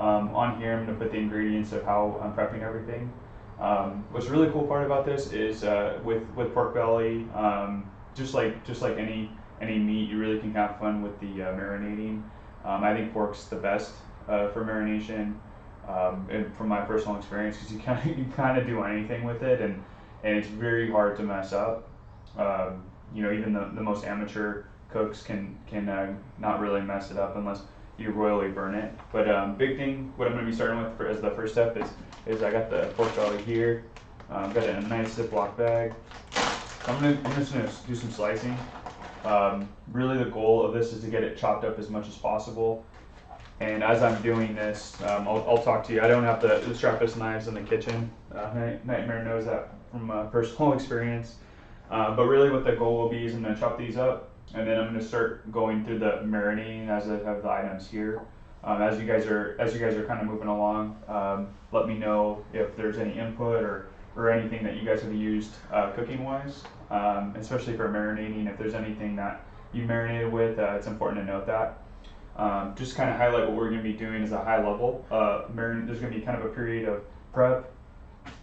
On here I'm going to put the ingredients of how I'm prepping everything. What's a really cool part about this is with pork belly, just like any meat, you really can have fun with the marinating. I think pork's the best for marination, and from my personal experience, because you kind of do anything with it, and it's very hard to mess up. Even the most amateur cooks can not really mess it up unless you royally burn it. But big thing, what I'm going to be starting with as the first step is I got the pork belly here. Got it in a nice Ziploc bag. I'm just going to do some slicing. Really the goal of this is to get it chopped up as much as possible. And as I'm doing this, I'll talk to you. I don't have the sharpest knives in the kitchen. Nightmare knows that from personal experience. But really what the goal will be is I'm going to chop these up, and then I'm going to start going through the marinating as I have the items here. As you guys are kind of moving along, let me know if there's any input or anything that you guys have used cooking wise, especially for marinating. If there's anything that you marinated with, it's important to note that. Just kind of highlight what we're going to be doing as a high level. There's going to be kind of a period of prep.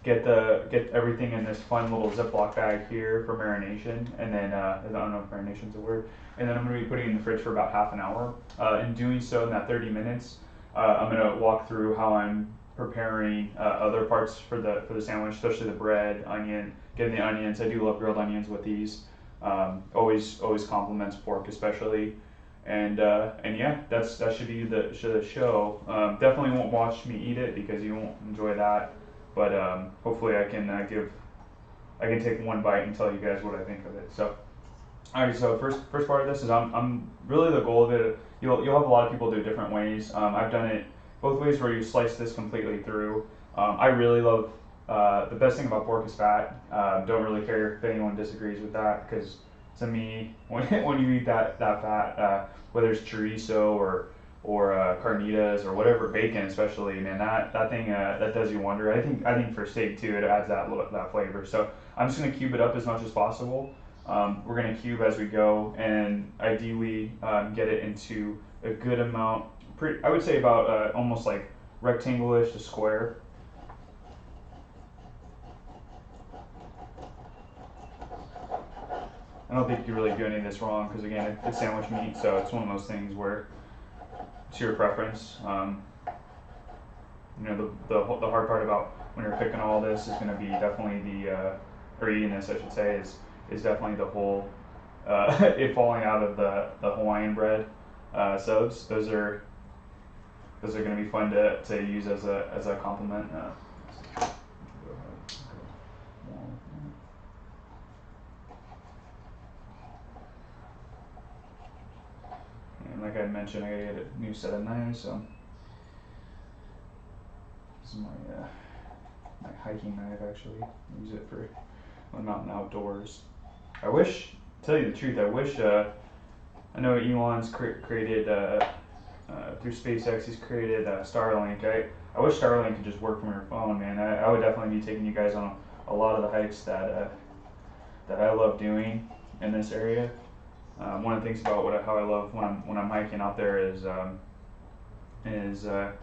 Get everything in this fun little Ziploc bag here for marination, and then I don't know if marination's a word. And then I'm going to be putting it in the fridge for about half an hour. In doing so, in that 30 minutes, I'm going to walk through how I'm preparing other parts for the sandwich, especially the bread, onion. Getting the onions, I do love grilled onions with these. Always complements pork, especially. And yeah, that should be the show. Definitely won't watch me eat it because you won't enjoy that. But hopefully I can take one bite and tell you guys what I think of it. So, all right. So first part of this is I'm really the goal of it. You'll have a lot of people do it different ways. I've done it both ways where you slice this completely through. I really love the best thing about pork is fat. Don't really care if anyone disagrees with that, because to me, when you eat that fat, whether it's chorizo or carnitas or whatever, bacon especially, man, that thing that does you wonder. I think for steak too, it adds that flavor. So I'm just gonna cube it up as much as possible. We're gonna cube as we go, and ideally get it into a good amount. I would say about almost like rectangle-ish to square. I don't think you really do any of this wrong, because again, it's sandwich meat, so it's one of those things where it's your preference. The hard part about when you're picking all this is going to be definitely or eating this, I should say, is definitely the whole it falling out of the Hawaiian bread subs. Those are going to be fun to use as a compliment. And like I mentioned, I gotta get a new set of knives, so this is my hiking knife actually. I use it for when I'm out and outdoors. I wish, to tell you the truth, I know Elon's created through SpaceX, he's created Starlink. I wish Starlink could just work from your phone, man. I would definitely be taking you guys on a lot of the hikes that I love doing in this area. One of the things about how I love when I'm hiking out there is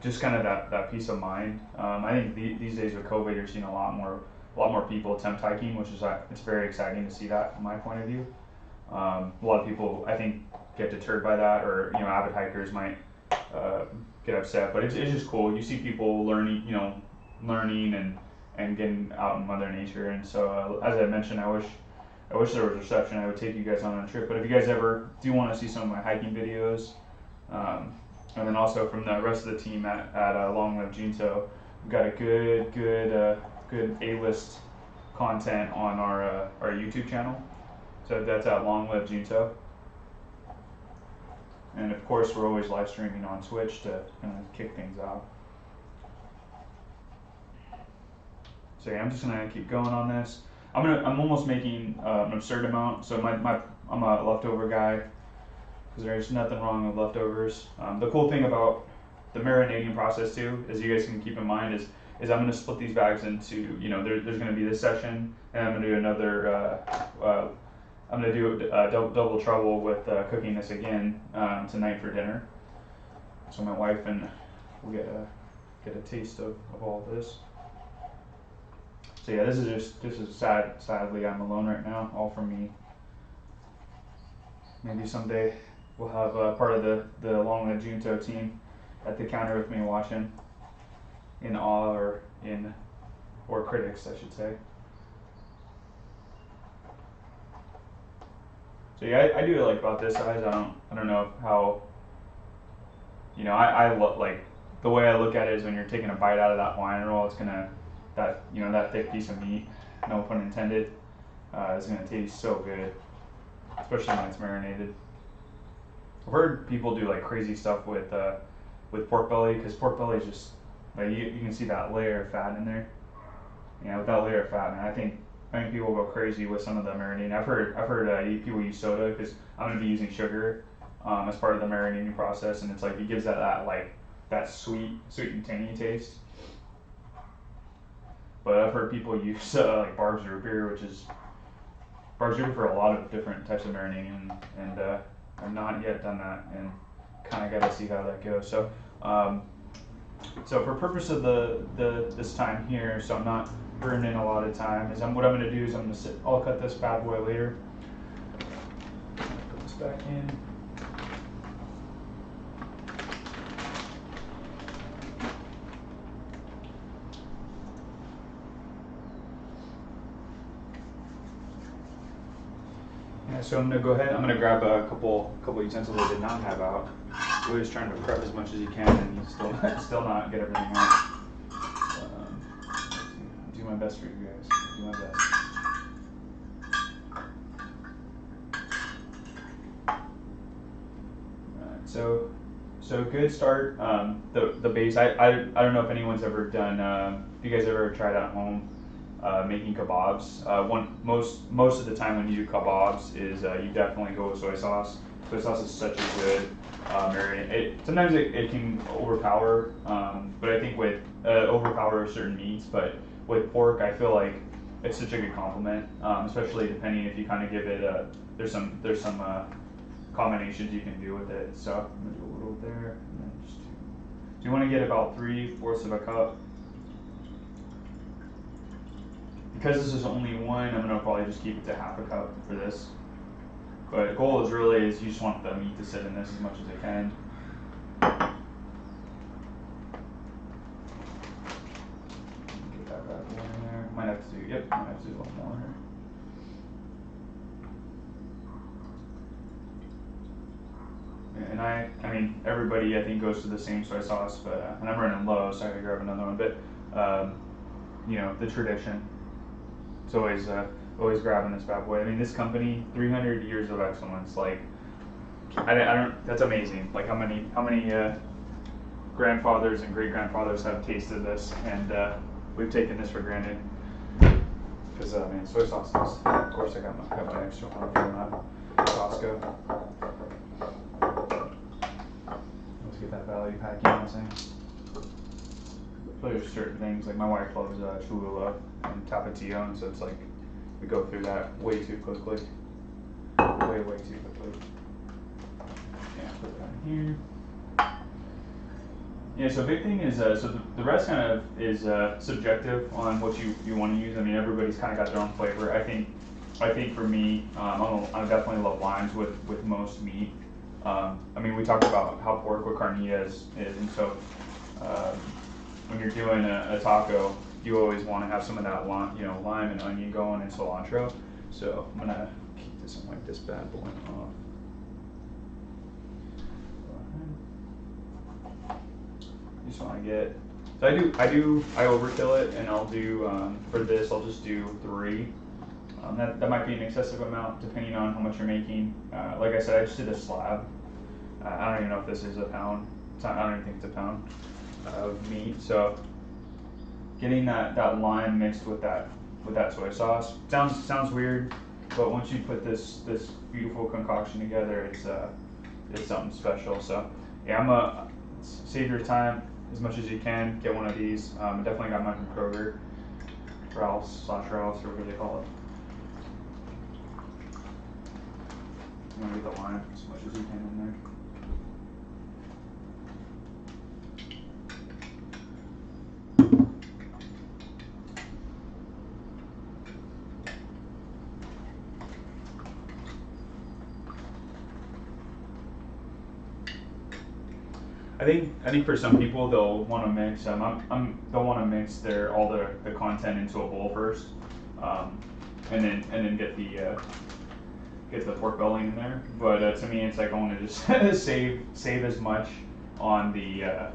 just kind of that peace of mind. I think these days with COVID, you're seeing a lot more people attempt hiking, which is it's very exciting to see that from my point of view. A lot of people, I think, get deterred by that, or avid hikers might get upset. But it's just cool. You see people learning and getting out in Mother Nature. And so, as I mentioned, I wish there was reception. I would take you guys on a trip. But if you guys ever do want to see some of my hiking videos, and then also from the rest of the team at LongLiveJunto, we've got a good A-list content on our YouTube channel. So that's at LongLiveJunto. And of course, we're always live streaming on Twitch to kind of kick things off. So yeah, I'm just gonna keep going on this. I'm almost making an absurd amount. So I'm a leftover guy, because there's nothing wrong with leftovers. The cool thing about the marinating process too, as you guys can keep in mind, is I'm going to split these bags into, there's going to be this session, and I'm going to do another, I'm going to do double trouble with cooking this again tonight for dinner. So my wife and we'll get get a taste of all of this. So yeah, this is sadly I'm alone right now, all from me. Maybe someday we'll have part of the LongLiveJunto team at the counter with me watching in awe or critics, I should say. So yeah, I do like about this size. I don't know how, you know, I look like, the way I look at it is when you're taking a bite out of that Hawaiian roll, it's gonna, that, you know, that thick piece of meat, no pun intended, is gonna taste so good, especially when it's marinated. I've heard people do like crazy stuff with pork belly, because pork belly is just like, you can see that layer of fat in there. You know, with that layer of fat, man, I think people go crazy with some of the marinating. I've heard people use soda, because I'm gonna be using sugar as part of the marinating process, and it's like it gives that sweet and tangy taste. But I've heard people use like Barb's root beer, which is Barb's root beer for a lot of different types of marinating, and I've not yet done that, and kind of got to see how that goes. So, so for purpose of this time here, so I'm not burning a lot of time, what I'm going to do is I'll cut this bad boy later. Put this back in. So I'm gonna go ahead. I'm gonna grab a couple utensils I did not have out. We're just trying to prep as much as you can, and you still not get everything out. Do my best for you guys. Do my best. Alright, so good start. The base. I don't know if anyone's ever done. If you guys ever tried at home. Making kebabs. Most of the time when you do kebabs is you definitely go with soy sauce. Soy sauce is such a good marinade. Sometimes it can overpower, but I think with overpower certain meats. But with pork, I feel like it's such a good complement, especially depending if you kind of give it there's some combinations you can do with it. So I'm gonna do a little there, and then just do you want to get about 3/4 of a cup? Because this is only one, I'm gonna probably just keep it to half a cup for this. But the goal is you just want the meat to sit in this as much as it can. Get that bad boy in there. Might have to do a little more here. And I mean, everybody I think goes to the same soy sauce, but and I'm running low, so I gotta grab another one. But you know, the tradition. It's always grabbing this bad boy. I mean, this company, 300 years of excellence. Like, I don't. That's amazing. Like, how many grandfathers and great grandfathers have tasted this, and we've taken this for granted. Because man, soy sauce is. Of course, I got my extra one from Costco. Let's get that value pack. You know what I'm saying? So there's certain things, like my wife loves Cholula and Tapatio, and so it's like we go through that way too quickly. Way too quickly. Yeah, put that in here. Yeah, so big thing is, so the rest kind of is subjective on what you want to use. I mean, everybody's kind of got their own flavor. I think for me, I definitely love limes with most meat. I mean, we talked about how pork with carnitas is, and so when you're doing a taco, you always want to have some of that lime and onion going, and cilantro. So I'm gonna keep this and wipe this bad boy off. Just want to get. So I overkill it, and I'll do for this I'll just do 3. That might be an excessive amount depending on how much you're making. Like I said, I just did a slab. I don't even know if this is a pound. I don't even think it's a pound of meat. So getting that lime mixed with that soy sauce sounds weird, but once you put this beautiful concoction together, it's something special. So yeah, save your time as much as you can. Get one of these. I definitely got mine from Kroger, Ralph's, or whatever they call it. You want to get the lime as much as you can in there. I think for some people they'll want to mix they'll want to mix all the content into a bowl first, and then get the pork belly in there. But to me, it's like I want to just save as much on the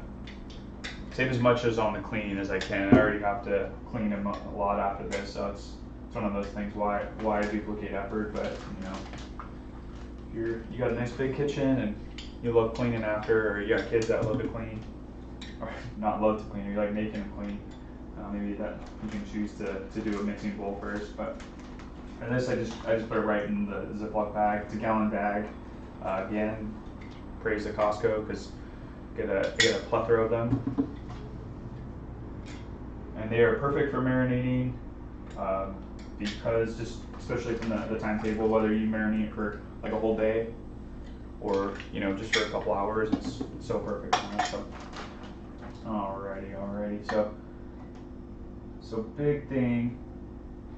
save as much as on the cleaning as I can. I already have to clean them a lot after this, so it's one of those things why duplicate effort. But you got a nice big kitchen and you love cleaning after, or you got kids that love to clean, or not love to clean, or you like making them clean. Maybe that you can choose to do a mixing bowl first. But and this I just put it right in the Ziploc bag. It's a gallon bag. Again, praise the Costco because get a plethora of them, and they are perfect for marinating. Because just especially from the timetable, whether you marinate for like a whole day or just for a couple hours, it's so perfect. So alrighty. So big thing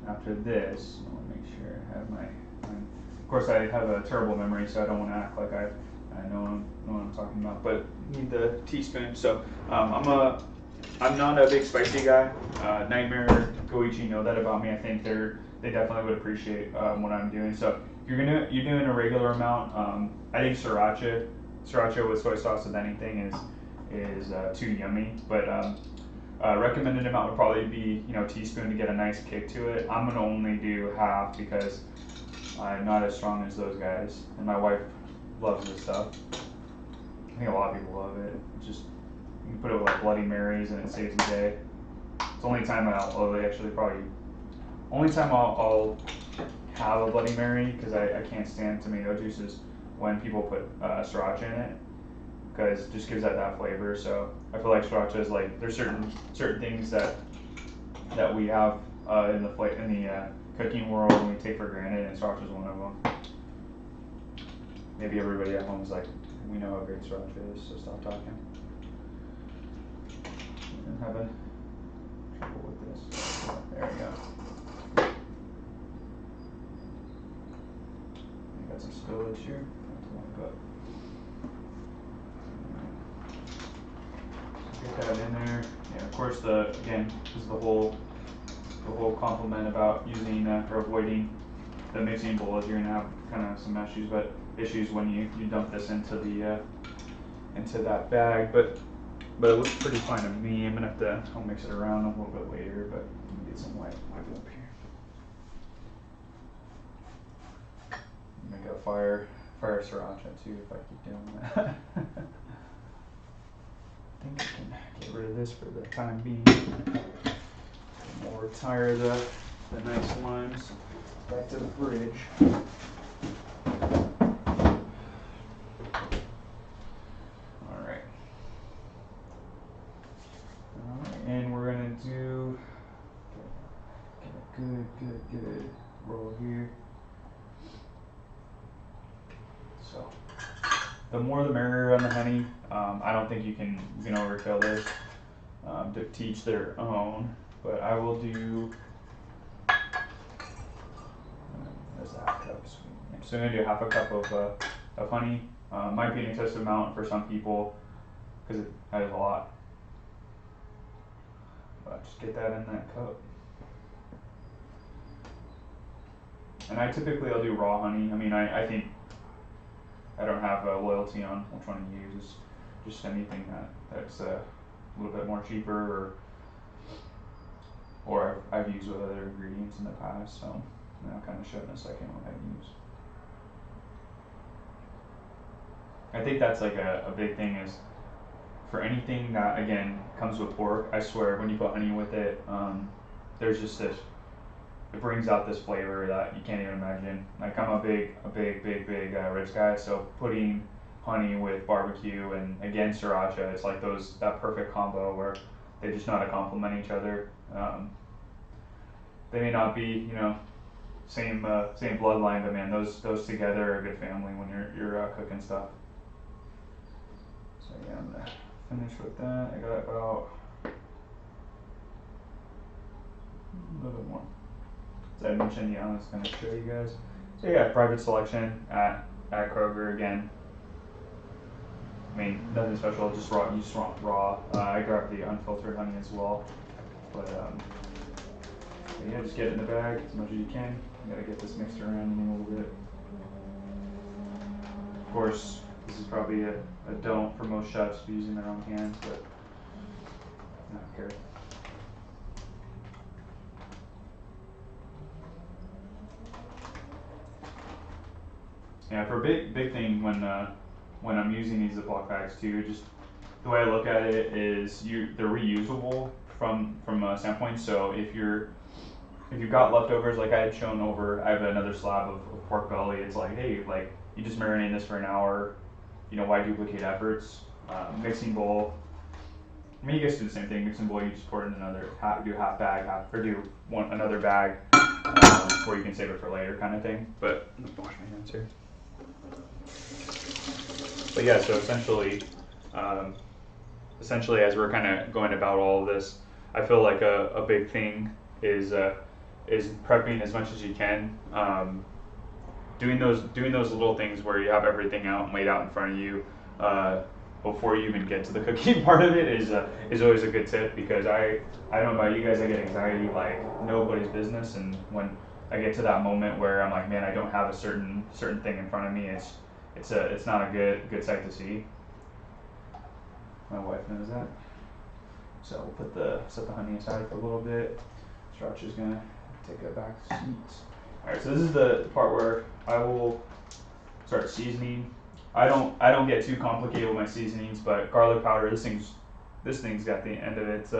after this, I want to make sure I have my. Of course, I have a terrible memory, so I don't want to act like I know what I'm talking about. But need the teaspoon. So I'm not a big spicy guy. Nightmare Goichi know that about me. I think they definitely would appreciate what I'm doing. So if you're doing a regular amount, I think sriracha with soy sauce with anything is too yummy. But recommended amount would probably be teaspoon to get a nice kick to it. I'm gonna only do half because I'm not as strong as those guys, and my wife loves this stuff. I think a lot of people love it. It's just you can put it with like Bloody Marys and it saves the day. It's the only time I'll have a Bloody Mary because I can't stand tomato juices when people put sriracha in it, because it just gives that flavor. So I feel like sriracha is like there's certain things that we have in the cooking world and we take for granted, and sriracha is one of them. Maybe everybody at home is like, we know how great sriracha is, so stop talking. I'm having trouble with this. There we go. I got some spillage here. Get that in there. Yeah, of course. Again, this is the whole compliment about using or avoiding the mixing bowl. Is you're gonna have kind of some issues when you dump this into that bag, but it looks pretty fine to me. I'm gonna I'll mix it around a little bit later, but let me get some white up here. Make a fire sriracha too if I keep doing that. I think I can get rid of this for the time being. We'll retire the nice limes back to the fridge. Alright, and we're gonna do get a good roll here. So the more the merrier on the honey. I don't think you can overkill this. To teach their own, but I will do. There's a half cup. So I'm gonna do half a cup of honey. Might be an excessive amount for some people because it has a lot. But just get that in that cup. And I'll do raw honey. I mean, I think I don't have a loyalty on which one to use. Just anything that's a little bit more cheaper, or I've used with other ingredients in the past. So I'll kind of show in a second what I use. I think that's like a big thing is for anything that again comes with pork. I swear when you put honey with it, there's just this. It brings out this flavor that you can't even imagine. Like I'm a big ribs guy, so putting honey with barbecue and again sriracha, it's like that perfect combo where they just know how to complement each other. They may not be same bloodline, but man, those together are a good family when you're cooking stuff. So yeah, I'm gonna finish with that. I got about a little bit more. As I mentioned, I was going to show you guys. So yeah, private selection at Kroger again. I mean, nothing special, just raw. You just want raw. I grabbed the unfiltered honey as well, but yeah, just get it in the bag as much as you can. You gotta get this mixed around a little bit. Of course, this is probably a don't for most chefs using their own hands, but I don't care. Yeah, for a big thing when I'm using these Ziploc bags too, just the way I look at it is they're reusable from a standpoint. So if you've got leftovers, like I had shown over, I have another slab of pork belly. It's like, hey, like you just marinate this for an hour. You know, why duplicate efforts? Mixing bowl. I mean, you guys do the same thing. Mixing bowl, you just pour it in another, do half bag, another bag, or you can save it for later, kind of thing. But I'm gonna wash my hands here. But yeah, so essentially, as we're kind of going about all of this, I feel like a big thing is prepping as much as you can. Doing those little things where you have everything out and laid out in front of you before you even get to the cooking part of it is always a good tip, because I don't know about you guys, I get anxiety like nobody's business, and when I get to that moment where I'm like, man, I don't have a certain thing in front of me, it's not a good sight to see. My wife knows that. So we'll set the honey aside for a little bit. Sriracha's gonna take a back seat. Alright, so this is the part where I will start seasoning. I don't get too complicated with my seasonings, but garlic powder, this thing's got the end of it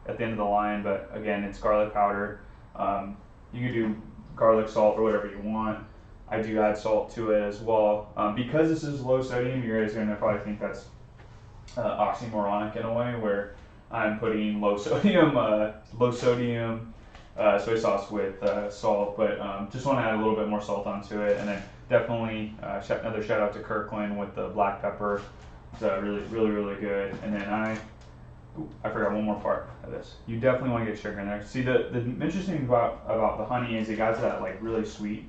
at the end of the line, but again, it's garlic powder. You can do garlic salt or whatever you want. I do add salt to it as well. Because this is low sodium, you guys are gonna probably think that's oxymoronic in a way, where I'm putting low sodium soy sauce with salt, but just want to add a little bit more salt onto it. And then definitely another shout out to Kirkland with the black pepper. It's really good. And then I forgot one more part of this. You definitely want to get sugar in there. See, the interesting thing about the honey is it got that like really sweet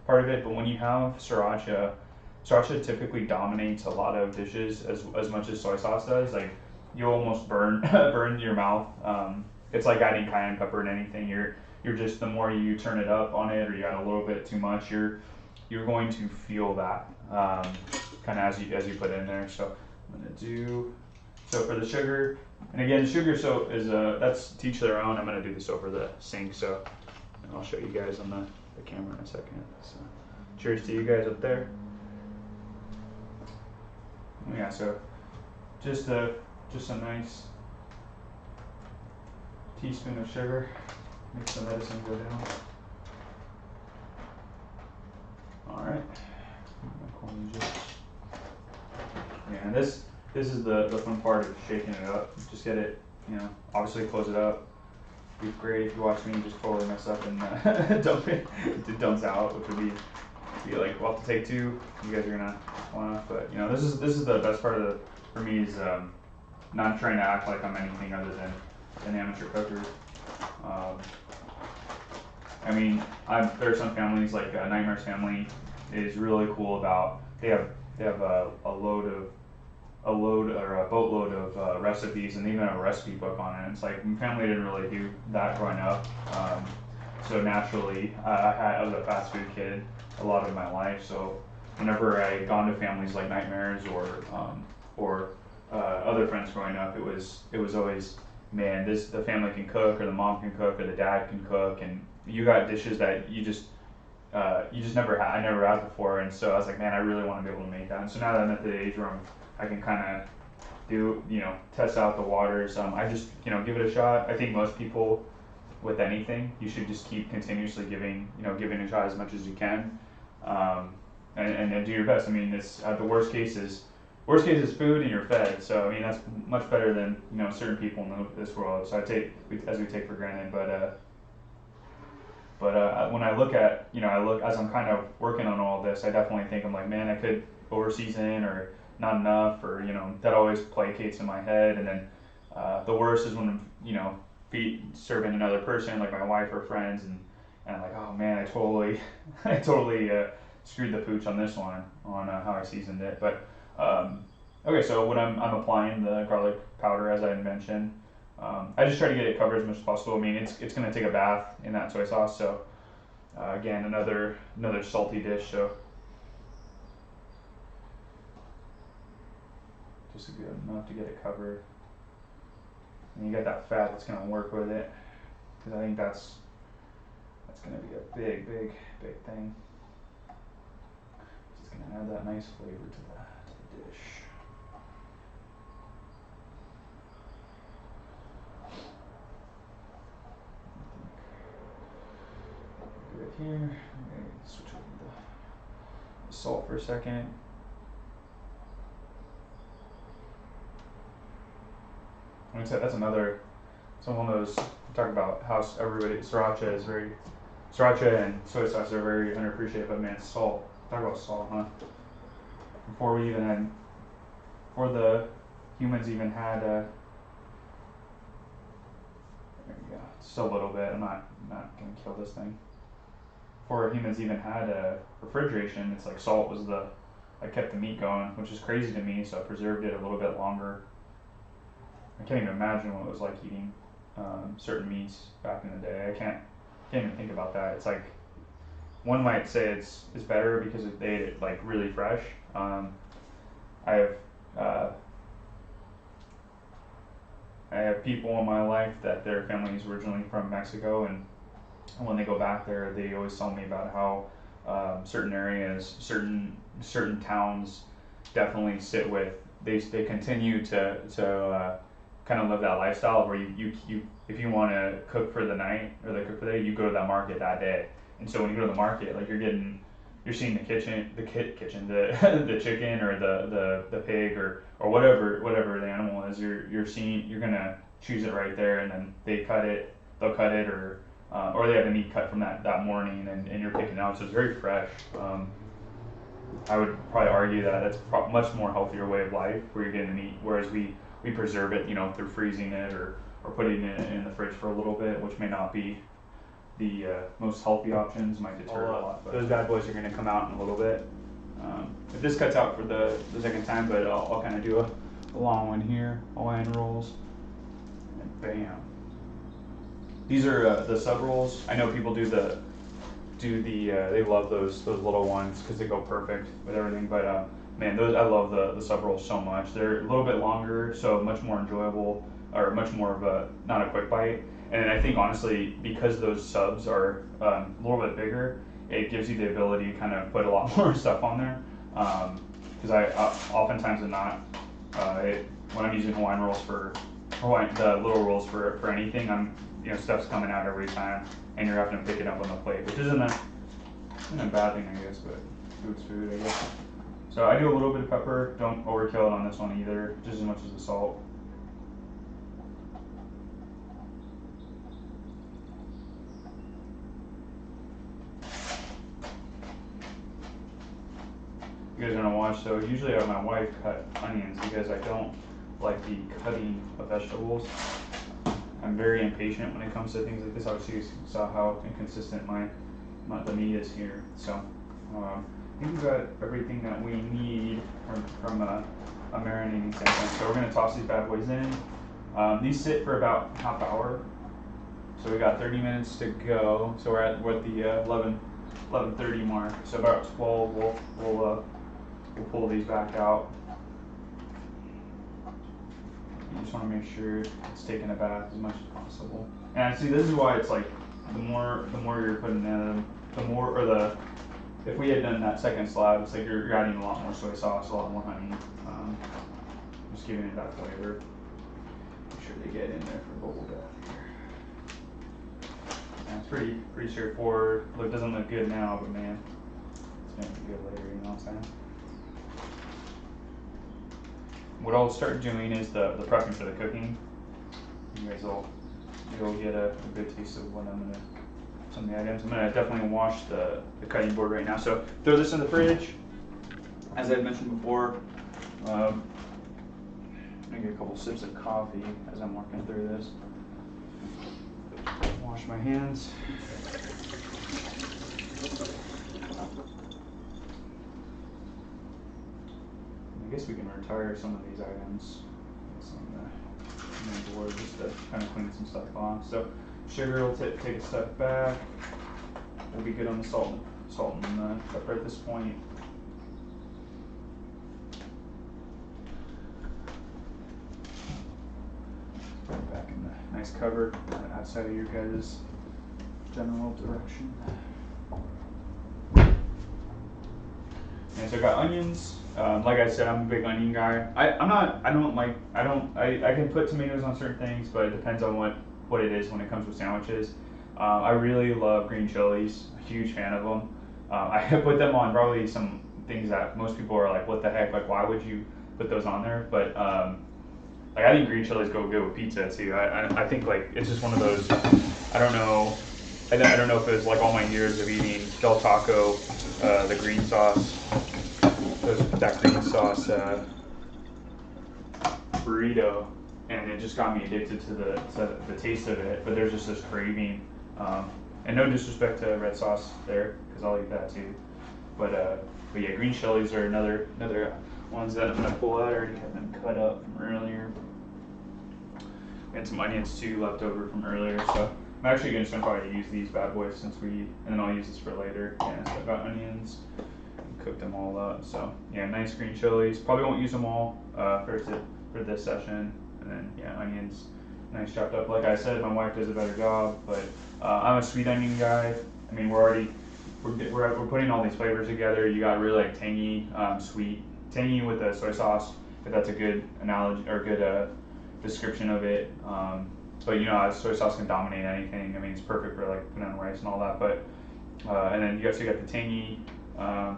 part of it, but when you have sriracha typically dominates a lot of dishes as much as soy sauce does. Like you almost burn your mouth. It's like adding cayenne pepper in anything. You're just, the more you turn it up on it or you add a little bit too much, you're going to feel that kind of as you put it in there. So I'm gonna do for the sugar, and again, the sugar is that's to each their own. I'm gonna do this over the sink, so and I'll show you guys on the camera in a second. So cheers to you guys up there. Yeah, so just a nice teaspoon of sugar makes the medicine go down. All right. Yeah, and this is the fun part of shaking it up. Just get it, obviously close it up. Beef gravy, if you watch me just totally mess up and it dumps out, which would be like, we'll have to take two. You guys are gonna laugh, but this is the best part for me is not trying to act like I'm anything other than an amateur cooker. I mean, there are some families like Nightmare's family is really cool about they have a boatload of recipes, and even a recipe book on it. It's like my family didn't really do that growing up, so naturally I was a fast food kid a lot of my life. So whenever I gone to families like Nightmare's or other friends growing up, it was always, man, the family can cook, or the mom can cook, or the dad can cook, and you got dishes that you just never had. I never had before, and so I was like, man, I really want to be able to make that. And so now that I'm at the age where I can kind of do, test out the waters. I just, give it a shot. I think most people with anything, you should just keep continuously giving a shot as much as you can, and do your best. I mean, this the worst case is food and you're fed. So I mean, that's much better than certain people in this world. So we take for granted, but when I look at as I'm kind of working on all this, I definitely think I'm like, man, I could over season or not enough, or that always placates in my head. And then the worst is when I'm serving another person like my wife or friends, and I'm like, oh man, I totally screwed the pooch on this one on how I seasoned it. But Okay, so when I'm applying the garlic powder, as I had mentioned, I just try to get it covered as much as possible. I mean, it's gonna take a bath in that soy sauce, so again, another salty dish. So just good enough to get it covered. And you got that fat that's gonna work with it, because I think that's gonna be a big thing. It's gonna add that nice flavor to the dish. Good here. Okay, switch over the salt for a second. Like I said, that's another. So one of those. Talk about how everybody Siracha is very. Sriracha and soy sauce are very underappreciated, but man, salt. Talk about salt, huh? Before the humans even had, there you go, just a little bit. I'm not gonna kill this thing. Before humans even had refrigeration, it's like salt was I kept the meat going, which is crazy to me. So I preserved it a little bit longer. I can't even imagine what it was like eating certain meats back in the day. I can't even think about that. It's like one might say it's better because they ate it like really fresh. I have people in my life that their family is originally from Mexico, and when they go back there, they always tell me about how certain areas, certain towns, definitely sit with. They continue to kind of live that lifestyle where you if you want to cook for the night or cook for the day, you go to that market that day. And so when you go to the market, like you're seeing the kitchen, the chicken or the pig or whatever the animal is. You're gonna choose it right there, and then they'll cut it or they have the meat cut from that morning, and you're picking it out. So it's very fresh. I would probably argue that that's much more healthier way of life where you're getting the meat, whereas we preserve it, through freezing it or putting it in the fridge for a little bit, which may not be the most healthy options, might deter a lot. But those bad boys are going to come out in a little bit. If this cuts out for the second time, but I'll kind of do a long one here. Hawaiian rolls, and bam. These are the sub rolls. I know people they love those little ones because they go perfect with everything. But man, I love the sub rolls so much. They're a little bit longer, so much more enjoyable, or much more of not a quick bite. And I think honestly, because those subs are a little bit bigger, it gives you the ability to kind of put a lot more stuff on there. Because I oftentimes am not, when I'm using Hawaiian rolls the little rolls for anything, stuff's coming out every time, and you're having to pick it up on the plate, which isn't a bad thing, I guess, but food's food, I guess. So I do a little bit of pepper. Don't overkill it on this one either, just as much as the salt. You guys are gonna watch, so usually I have my wife cut onions because I don't like the cutting of vegetables. I'm very impatient when it comes to things like this. Obviously, you saw how inconsistent the meat is here. So I think we've got everything that we need from a marinating standpoint. So we're gonna toss these bad boys in. These sit for about half hour. So we got 30 minutes to go. So we're at the 11:30 mark. So about 12, we'll pull these back out. You just want to make sure it's taking a bath as much as possible. And see, this is why it's like the more you're putting in, if we had done that second slab, it's like you're adding a lot more soy sauce, a lot more honey, just giving it that flavor. Make sure they get in there for bubble bath here. And it's pretty straightforward. Look, it doesn't look good now, but man, it's gonna be good later. You know what I'm saying? What I'll start doing is the prepping for the cooking. You guys you'll get a good taste of what some of the items. I'm gonna definitely wash the cutting board right now. So throw this in the fridge. As I mentioned before, I'm gonna get a couple sips of coffee as I'm working through this. Wash my hands. I guess we can retire some of these items. On the board just to kind of clean some stuff off. So sugar will take a step back. We'll be good on the salt and pepper at this point. Back in the nice cover outside of your guys' general direction. And so I got onions. Like I said, I'm a big onion guy. I can put tomatoes on certain things, but it depends on what it is when it comes with sandwiches. I really love green chilies. A huge fan of them. I put them on probably some things that most people are like, what the heck? Like, why would you put those on there? But like, I think green chilies go good with pizza too. I think like it's just one of those. I don't know. I don't know if it was like all my years of eating Del Taco, the green sauce, that green sauce burrito, and it just got me addicted to the taste of it. But there's just this craving, and no disrespect to red sauce there, because I'll eat that too. But yeah, green chilies are another ones that I'm gonna pull out. I already have them cut up from earlier. And some onions too left over from earlier, so I'm actually gonna probably use these bad boys and then I'll use this for later. Yeah, so I've got onions, cooked them all up. So yeah, nice green chilies. Probably won't use them all for this session. And then yeah, onions, nice chopped up. Like I said, my wife does a better job, but I'm a sweet onion guy. I mean, we're putting all these flavors together. You got really like tangy, sweet, tangy with the soy sauce. If that's a good analogy or good description of it. But you know, soy sauce can dominate anything. I mean, it's perfect for like putting on rice and all that. But and then you got the tangy.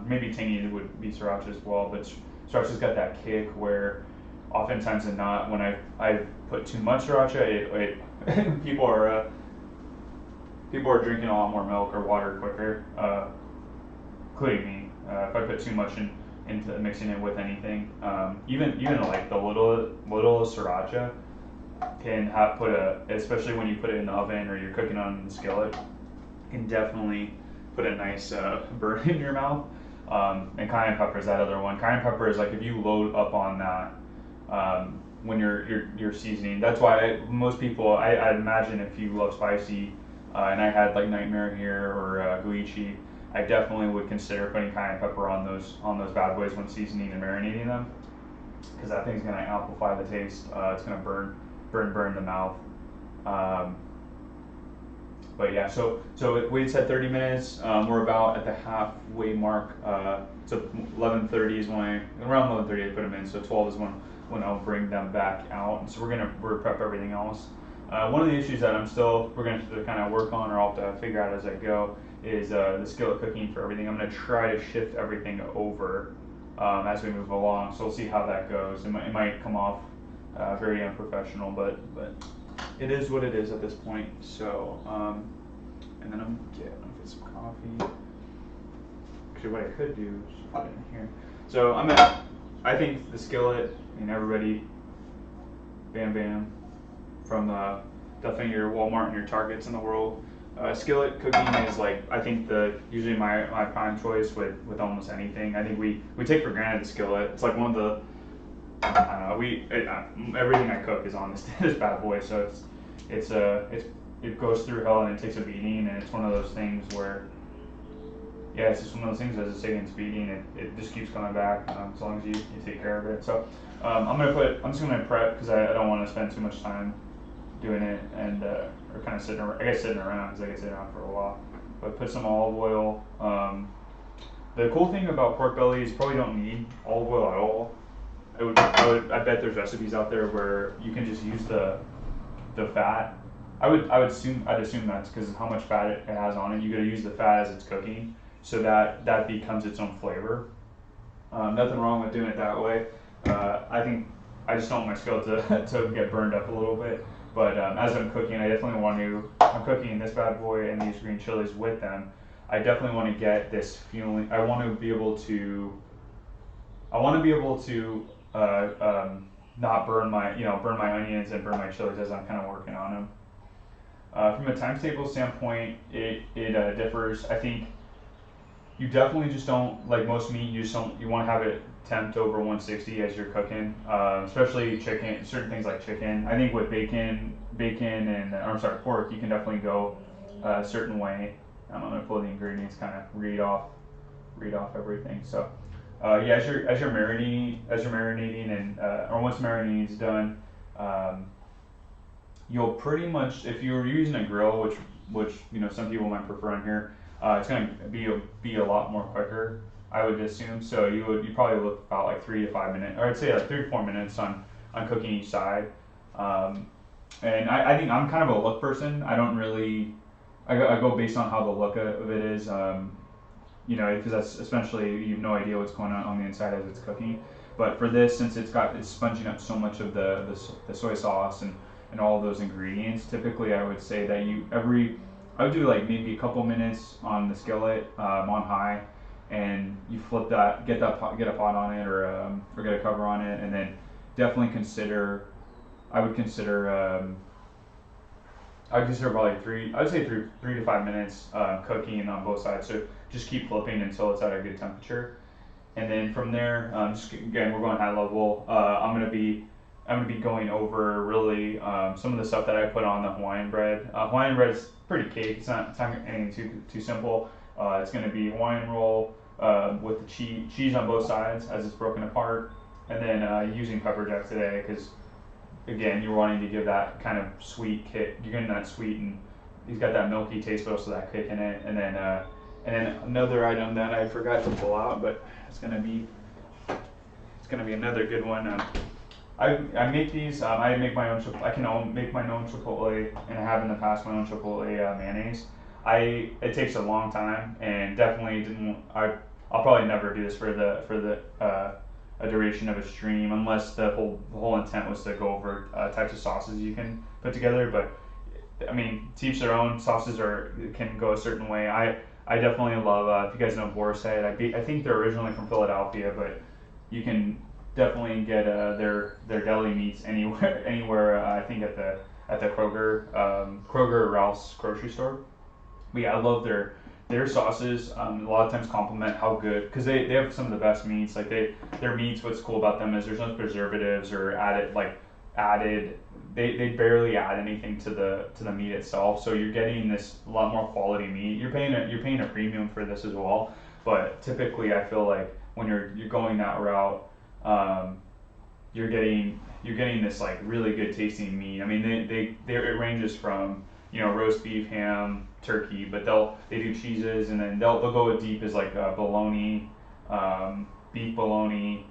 Maybe tangy would be Siracha as well, but Sriracha's got that kick where oftentimes and not when I put too much Sriracha, people are drinking a lot more milk or water quicker, including me. If I put too much into mixing it with anything, even like the little Sriracha can especially when you put it in the oven or you're cooking on the skillet, can definitely put a nice burn in your mouth. And cayenne pepper is that other one. Cayenne pepper is like if you load up on that when you're seasoning. That's why most people, I imagine if you love spicy, and I had like nightmare here or guichi, I definitely would consider putting cayenne pepper on those bad boys when seasoning and marinating them, because that thing's gonna amplify the taste. It's gonna burn the mouth. But yeah, so we said 30 minutes. We're about at the halfway mark. So 11:30 is around 11:30 I put them in. So 12 is when I'll bring them back out. And so we're prep everything else. One of the issues that we're gonna have to kind of work on, or I'll have to figure out as I go, is the skillet cooking for everything. I'm gonna try to shift everything over as we move along. So we'll see how that goes. It might come off very unprofessional, but it is what it is at this point. So, and then I'm gonna get some coffee. Actually, what I could do is just put it in here. So I think the skillet, everybody, bam, from definitely your Walmart and your Targets in the world. Skillet cooking is like, I think usually my prime choice with almost anything. I think we take for granted the skillet. It's like one of the, I don't know, everything I cook is on this bad boy, so it goes through hell and it takes a beating, and it's one of those things where, yeah, it's just one of those things as it's taking its beating, it just keeps coming back as long as you take care of it. So I'm just gonna prep because I don't want to spend too much time doing it and or kind of sitting around because I get sitting around for a while. But put some olive oil. The cool thing about pork belly is you probably don't need olive oil at all. I bet there's recipes out there where you can just use the fat. I'd assume that's because of how much fat it has on it. You gotta use the fat as it's cooking, so that becomes its own flavor. Nothing wrong with doing it that way. I think I just don't want my skillet to get burned up a little bit. But as I'm cooking, I definitely I'm cooking this bad boy and these green chilies with them. I definitely want to get this feeling. I want to be able to not burn my onions and burn my chilies as I'm kind of working on them. From a timetable standpoint, it differs. I think You definitely just don't, like most meat, you just don't, you want to have it temp over 160 as you're cooking, especially chicken, certain things like chicken. I think with bacon and, I'm sorry, pork, you can definitely go a certain way. I'm gonna pull the ingredients, kind of read off everything. So, yeah, as you're marinating, and or once marinating is done, um, you'll pretty much, if you're using a grill, which you know some people might prefer on here, it's going to be a lot more quicker, I would assume. So you probably look about like 3 to 5 minutes, or I'd say like 3 to 4 minutes on cooking each side. Um, and I think I'm kind of a look person. I don't really, I go based on how the look of it is. You know, because that's especially, you have no idea what's going on the inside as it's cooking. But for this, since it's sponging up so much of the soy sauce and all of those ingredients, typically I would say that I would do like maybe a couple minutes on the skillet, on high, and you flip that, get a pot on it, or get a cover on it, and then definitely consider. I would consider. I would consider probably I would say 3 to 5 minutes cooking on both sides. So just keep flipping until it's at a good temperature, and then from there, just again, we're going high level. I'm gonna be going over really some of the stuff that I put on the Hawaiian bread. Hawaiian bread is pretty cake. It's not anything too simple. It's gonna be Hawaiian roll with the cheese on both sides as it's broken apart, and then using pepper jack today because again, you're wanting to give that kind of sweet kick. You're getting that sweet, and he's got that milky taste, but also that kick in it. And then another item that I forgot to pull out, but it's gonna be another good one. I make these. I make my own. I can make my own chipotle, and I have in the past my own chipotle mayonnaise. It takes a long time, and definitely didn't. I'll probably never do this for the a duration of a stream, unless the whole intent was to go over types of sauces you can put together. But I mean, to each their own. Sauces can go a certain way. I definitely love. If you guys know Boar's Head, I think they're originally from Philadelphia, but you can definitely get their deli meats anywhere. I think at the Kroger or Ralph's grocery store. But yeah, I love their sauces. A lot of times complement how good, because they have some of the best meats. Like their meats, what's cool about them is there's no preservatives or added. They barely add anything to the meat itself. So you're getting this a lot more quality meat. You're paying a premium for this as well. But typically, I feel like when you're going that route, you're getting this like really good tasting meat. I mean, it ranges from, you know, roast beef, ham, turkey, but they do cheeses, and then they'll go as deep as like bologna, beef bologna,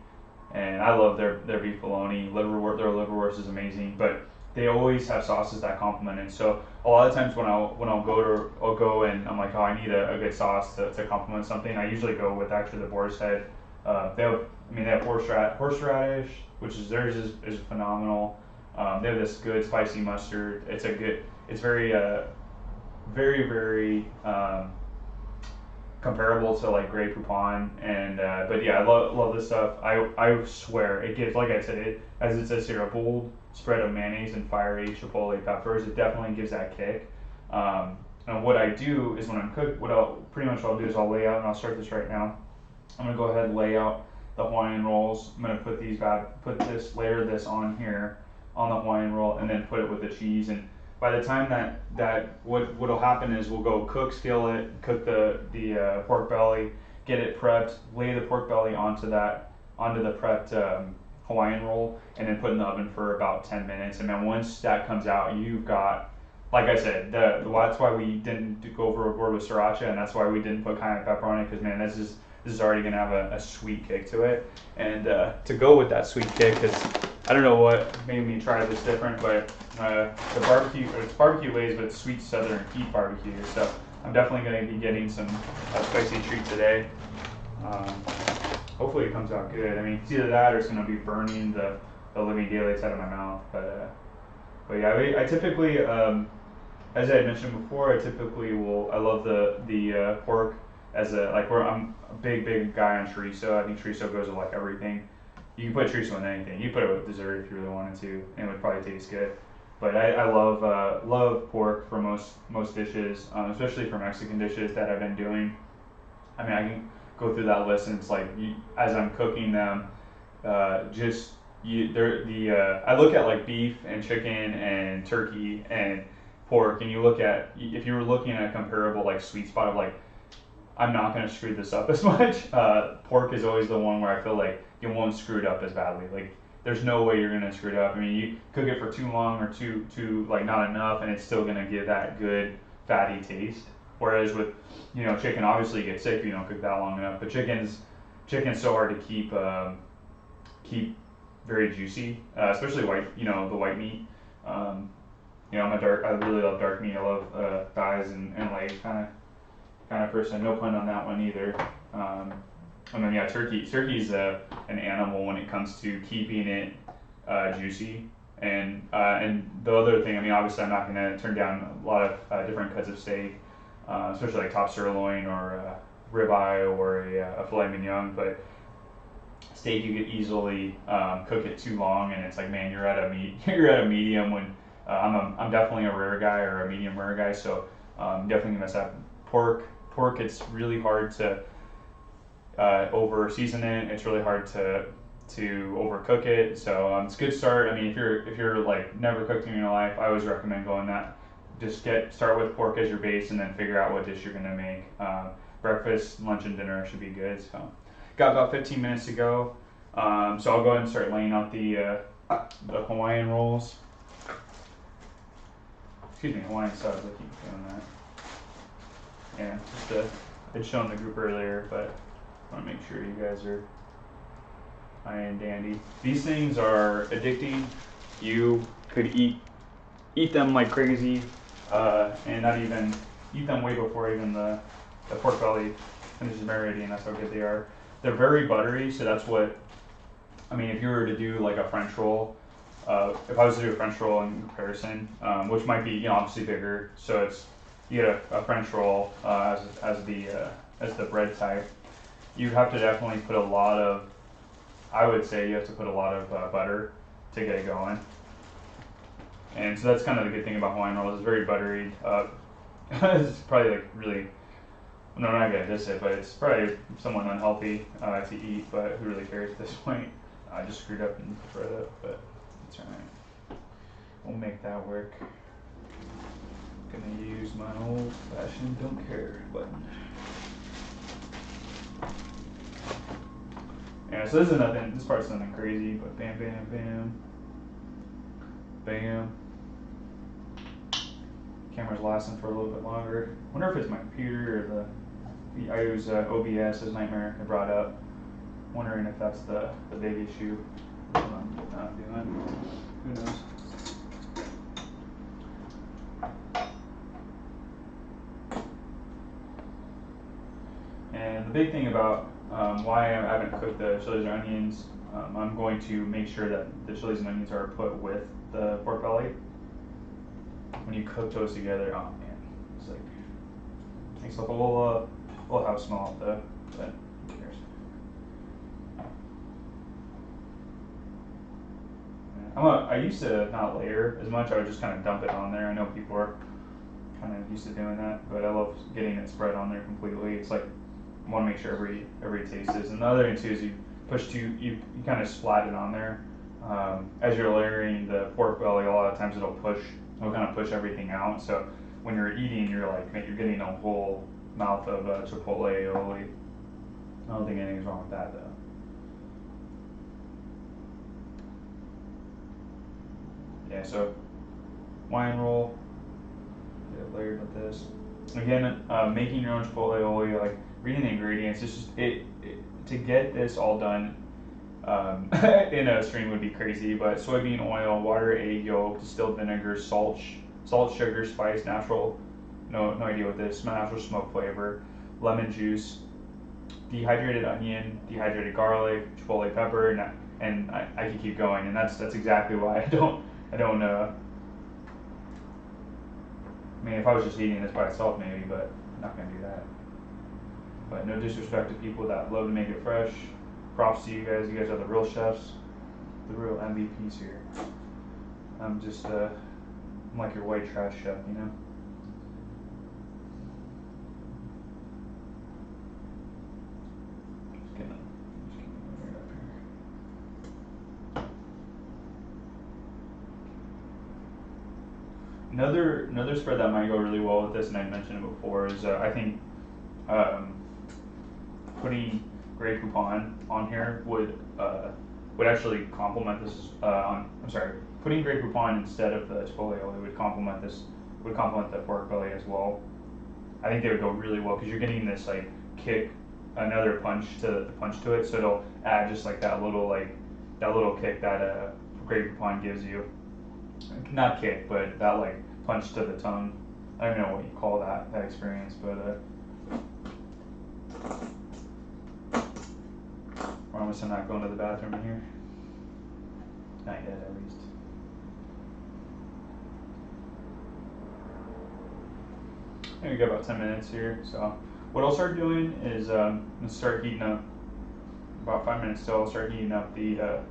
and I love their beef bologna. Their liverwurst is amazing, but they always have sauces that complement it. So a lot of times when I'll go and I'm like, oh, I need a good sauce to complement something, I usually go with actually the Boar's Head. They have horseradish, which is theirs is phenomenal. They have this good spicy mustard. It's very very comparable to like Grey Poupon, and but yeah, I love this stuff. I swear it gives, like I said, as it says here, a bold spread of mayonnaise and fiery chipotle peppers. It definitely gives that kick. And what I do is when I'm cooked, what I'll do is I'll lay out, and I'll start this right now. I'm gonna go ahead and lay out the Hawaiian rolls. I'm gonna layer this on here on the Hawaiian roll, and then put it with the cheese. And by the time what'll happen is we'll go cook skillet, cook the pork belly, get it prepped, lay the pork belly onto the prepped Hawaiian roll, and then put in the oven for about 10 minutes. And then once that comes out, you've got, like I said, that's why we didn't go overboard with Siracha, and that's why we didn't put cayenne pepper on it, because man, this is already gonna have a sweet kick to it. And to go with that sweet kick, because I don't know what made me try this different, but the barbecue, it's barbecue Lay's, but it's sweet southern heat barbecue. So I'm definitely going to be getting some spicy treat today. Hopefully it comes out good. I mean, it's either that or it's going to be burning the living daylights out of my mouth. But yeah, I typically, as I had mentioned before, I love the pork as I'm a big guy on chorizo. I think chorizo goes with like everything. You can put chorizo in anything. You put it with dessert if you really wanted to, and it would probably taste good. But I love pork for most dishes, especially for Mexican dishes that I've been doing. I mean, I can go through that list, and it's like as I'm cooking them, just I look at like beef and chicken and turkey and pork, and you look at, if you were looking at a comparable like sweet spot of like, I'm not gonna screw this up as much. Pork is always the one where I feel like you won't screw it up as badly. Like there's no way you're gonna screw it up. I mean, you cook it for too long or too like not enough, and it's still gonna give that good fatty taste. Whereas with, you know, chicken, obviously you get sick if you don't cook that long enough. But chicken's so hard to keep very juicy, especially white, you know, the white meat. You know, I really love dark meat. I love thighs and legs, kind of person. No pun on that one either. And then yeah, turkey's an animal when it comes to keeping it juicy. And the other thing, I mean, obviously I'm not going to turn down a lot of different cuts of steak, especially like top sirloin or ribeye or a filet mignon. But steak, you could easily cook it too long, and it's like, man, you're at a medium when I'm definitely a rare guy or a medium rare guy. So definitely gonna mess up. Pork, it's really hard to over season it. It's really hard to overcook it. So it's a good start. I mean, if you're like never cooked in your life, I always recommend going that. Just start with pork as your base, and then figure out what dish you're gonna make. Breakfast, lunch, and dinner should be good. So got about 15 minutes to go. So I'll go ahead and start laying out the Hawaiian rolls. Excuse me, Hawaiian sauce. I keep doing that. Yeah, just it's shown the group earlier, but I want to make sure you guys are high and dandy. These things are addicting. You could eat them like crazy, and not even eat them way before even the pork belly finishes marinating. That's how good they are. They're very buttery, so that's what, I mean, if you were to do like a French roll, if I was to do a French roll in comparison, which might be, you know, obviously bigger, so it's, you get a French roll as the bread type, you have to definitely put a lot of, I would say you have to put a lot of butter to get it going. And so that's kind of the good thing about Hawaiian rolls. It's very buttery. It's probably like really, no, I'm not gonna diss it, but it's probably somewhat unhealthy to eat. But who really cares at this point? I just screwed up and prefer that, but it's alright. We'll make that work. Gonna use my old-fashioned don't care button. Yeah, so this is nothing. This part's nothing crazy, but bam, bam, bam, bam. Camera's lasting for a little bit longer. Wonder if it's my computer or I use OBS as Nightmare I brought up. Wondering if that's the big issue. What I'm not doing. Who knows? And the big thing about why I haven't cooked the chilies or onions, I'm going to make sure that the chilies and onions are put with the pork belly. When you cook those together, oh man, it's like, makes the whole house smell up, but who cares? I used to not layer as much. I would just kind of dump it on there. I know people are kind of used to doing that, but I love getting it spread on there completely. It's like, I want to make sure every taste is. And the other thing too is you kind of splat it on there. As you're layering the pork belly, a lot of times it'll kind of push everything out. So when you're eating, you're like, you're getting a whole mouth of chipotle aioli. I don't think anything's wrong with that though. Yeah, so Hawaiian roll, get it layered with this. Again, making your own chipotle aioli, like reading the ingredients, it's just to get this all done in a stream would be crazy. But soybean oil, water, egg yolk, distilled vinegar, salt, sugar, spice, natural, no idea what this, natural smoke flavor, lemon juice, dehydrated onion, dehydrated garlic, chipotle pepper, and I can keep going. And that's exactly why I don't. I mean, if I was just eating this by itself, maybe, but I'm not gonna do that. But no disrespect to people that love to make it fresh. Props to you guys. You guys are the real chefs, the real MVPs here. I'm just, I'm like your white trash chef, you know? Another spread that might go really well with this, and I mentioned it before, is I think putting Grey Poupon on here would actually complement this. Putting Grey Poupon instead of the Chipotle Oil would complement this. Would complement the pork belly as well. I think they would go really well because you're getting this like kick, another punch to it, so it'll add just like that little kick that Grey Poupon gives you. Not kick, but that like punch to the tongue. I don't know what you call that experience, but promise I'm not going to the bathroom in here. Not yet, at least. We got about 10 minutes here, so what I'll start doing is I'm gonna start heating up. About 5 minutes till I'll start heating up the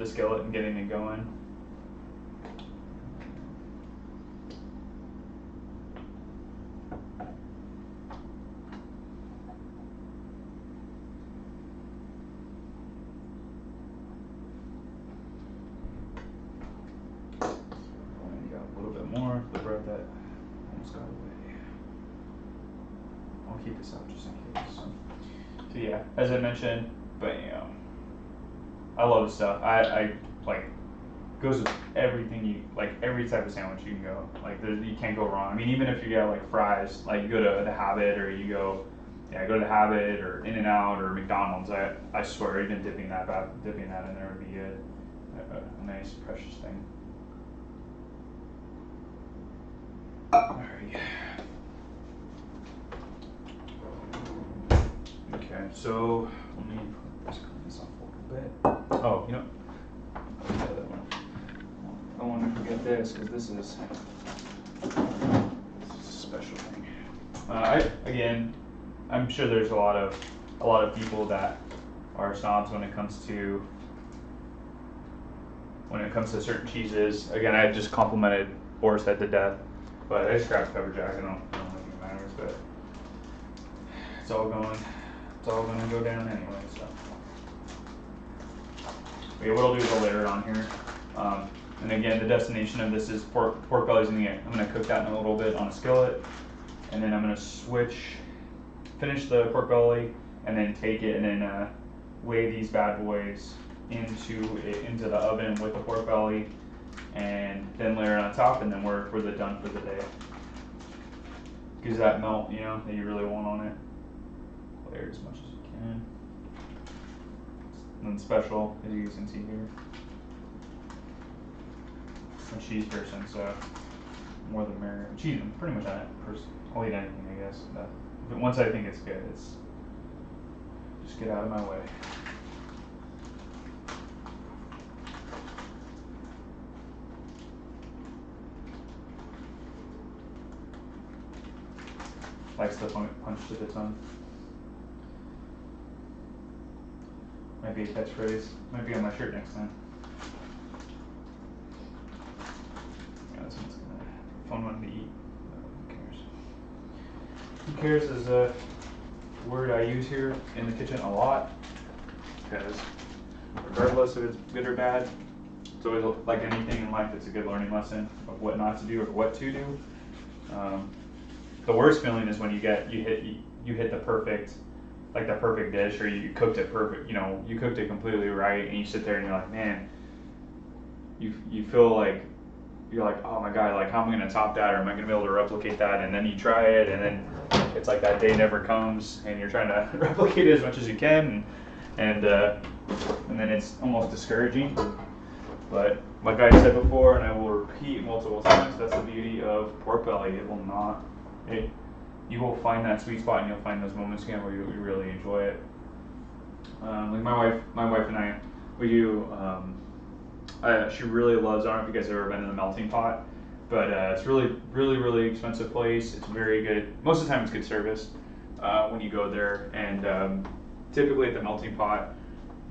skillet and getting it going. The bread that almost got away. I'll keep this out just in case. So yeah, as I mentioned, bam. I love this stuff. I like goes with everything you like. Every type of sandwich you can go. Like you can't go wrong. I mean, even if you get like fries, like you go to the Habit or you go to the Habit or In-N-Out or McDonald's. I swear, even dipping that in there would be a nice precious thing. Alright. Okay, so let me put this off a little bit. Oh, you know, I don't want to forget this because this is a special thing. I'm sure there's a lot of people that are snobs when it comes to certain cheeses. Again, I just complimented Boar's Head to death. But I just grabbed pepper jack. I don't think it matters, but it's all going to go down anyway. So okay, what I'll do is I'll layer it on here. And again, the destination of this is pork bellies. I'm going to cook that in a little bit on a skillet, and then I'm going to finish the pork belly, and then take it and then weigh these bad boys into the oven with the pork belly. And then layer it on top, and then we're done for the day. Gives that melt, that you really want on it. Layer as much as you can. And then special, as you can see here. I'm a cheese person, so more the merrier. Cheese, I'm pretty much on it. I'll eat anything, I guess. But once I think it's good, it's just get out of my way. Likes the punch to the tongue. Might be a catchphrase. Might be on my shirt next time. Yeah, this one's a fun one to eat. Who cares is a word I use here in the kitchen a lot, because regardless if it's good or bad, it's always like anything in life. It's a good learning lesson of what not to do or what to do. The worst feeling is when you hit the perfect dish, or you cooked it perfect, you cooked it completely right, and you sit there and you're like, man, you feel like you're like, oh my god, like how am I gonna top that, or am I gonna be able to replicate that? And then you try it, and then it's like that day never comes, and you're trying to replicate it as much as you can, and then it's almost discouraging. But like I said before, and I will repeat multiple times, that's the beauty of pork belly. It will not. You will find that sweet spot, and you'll find those moments again where you really enjoy it. Like my wife and I, we do. She really loves. I don't know if you guys have ever been in the Melting Pot, but it's really expensive place. It's very good. Most of the time, it's good service when you go there. And typically at the Melting Pot,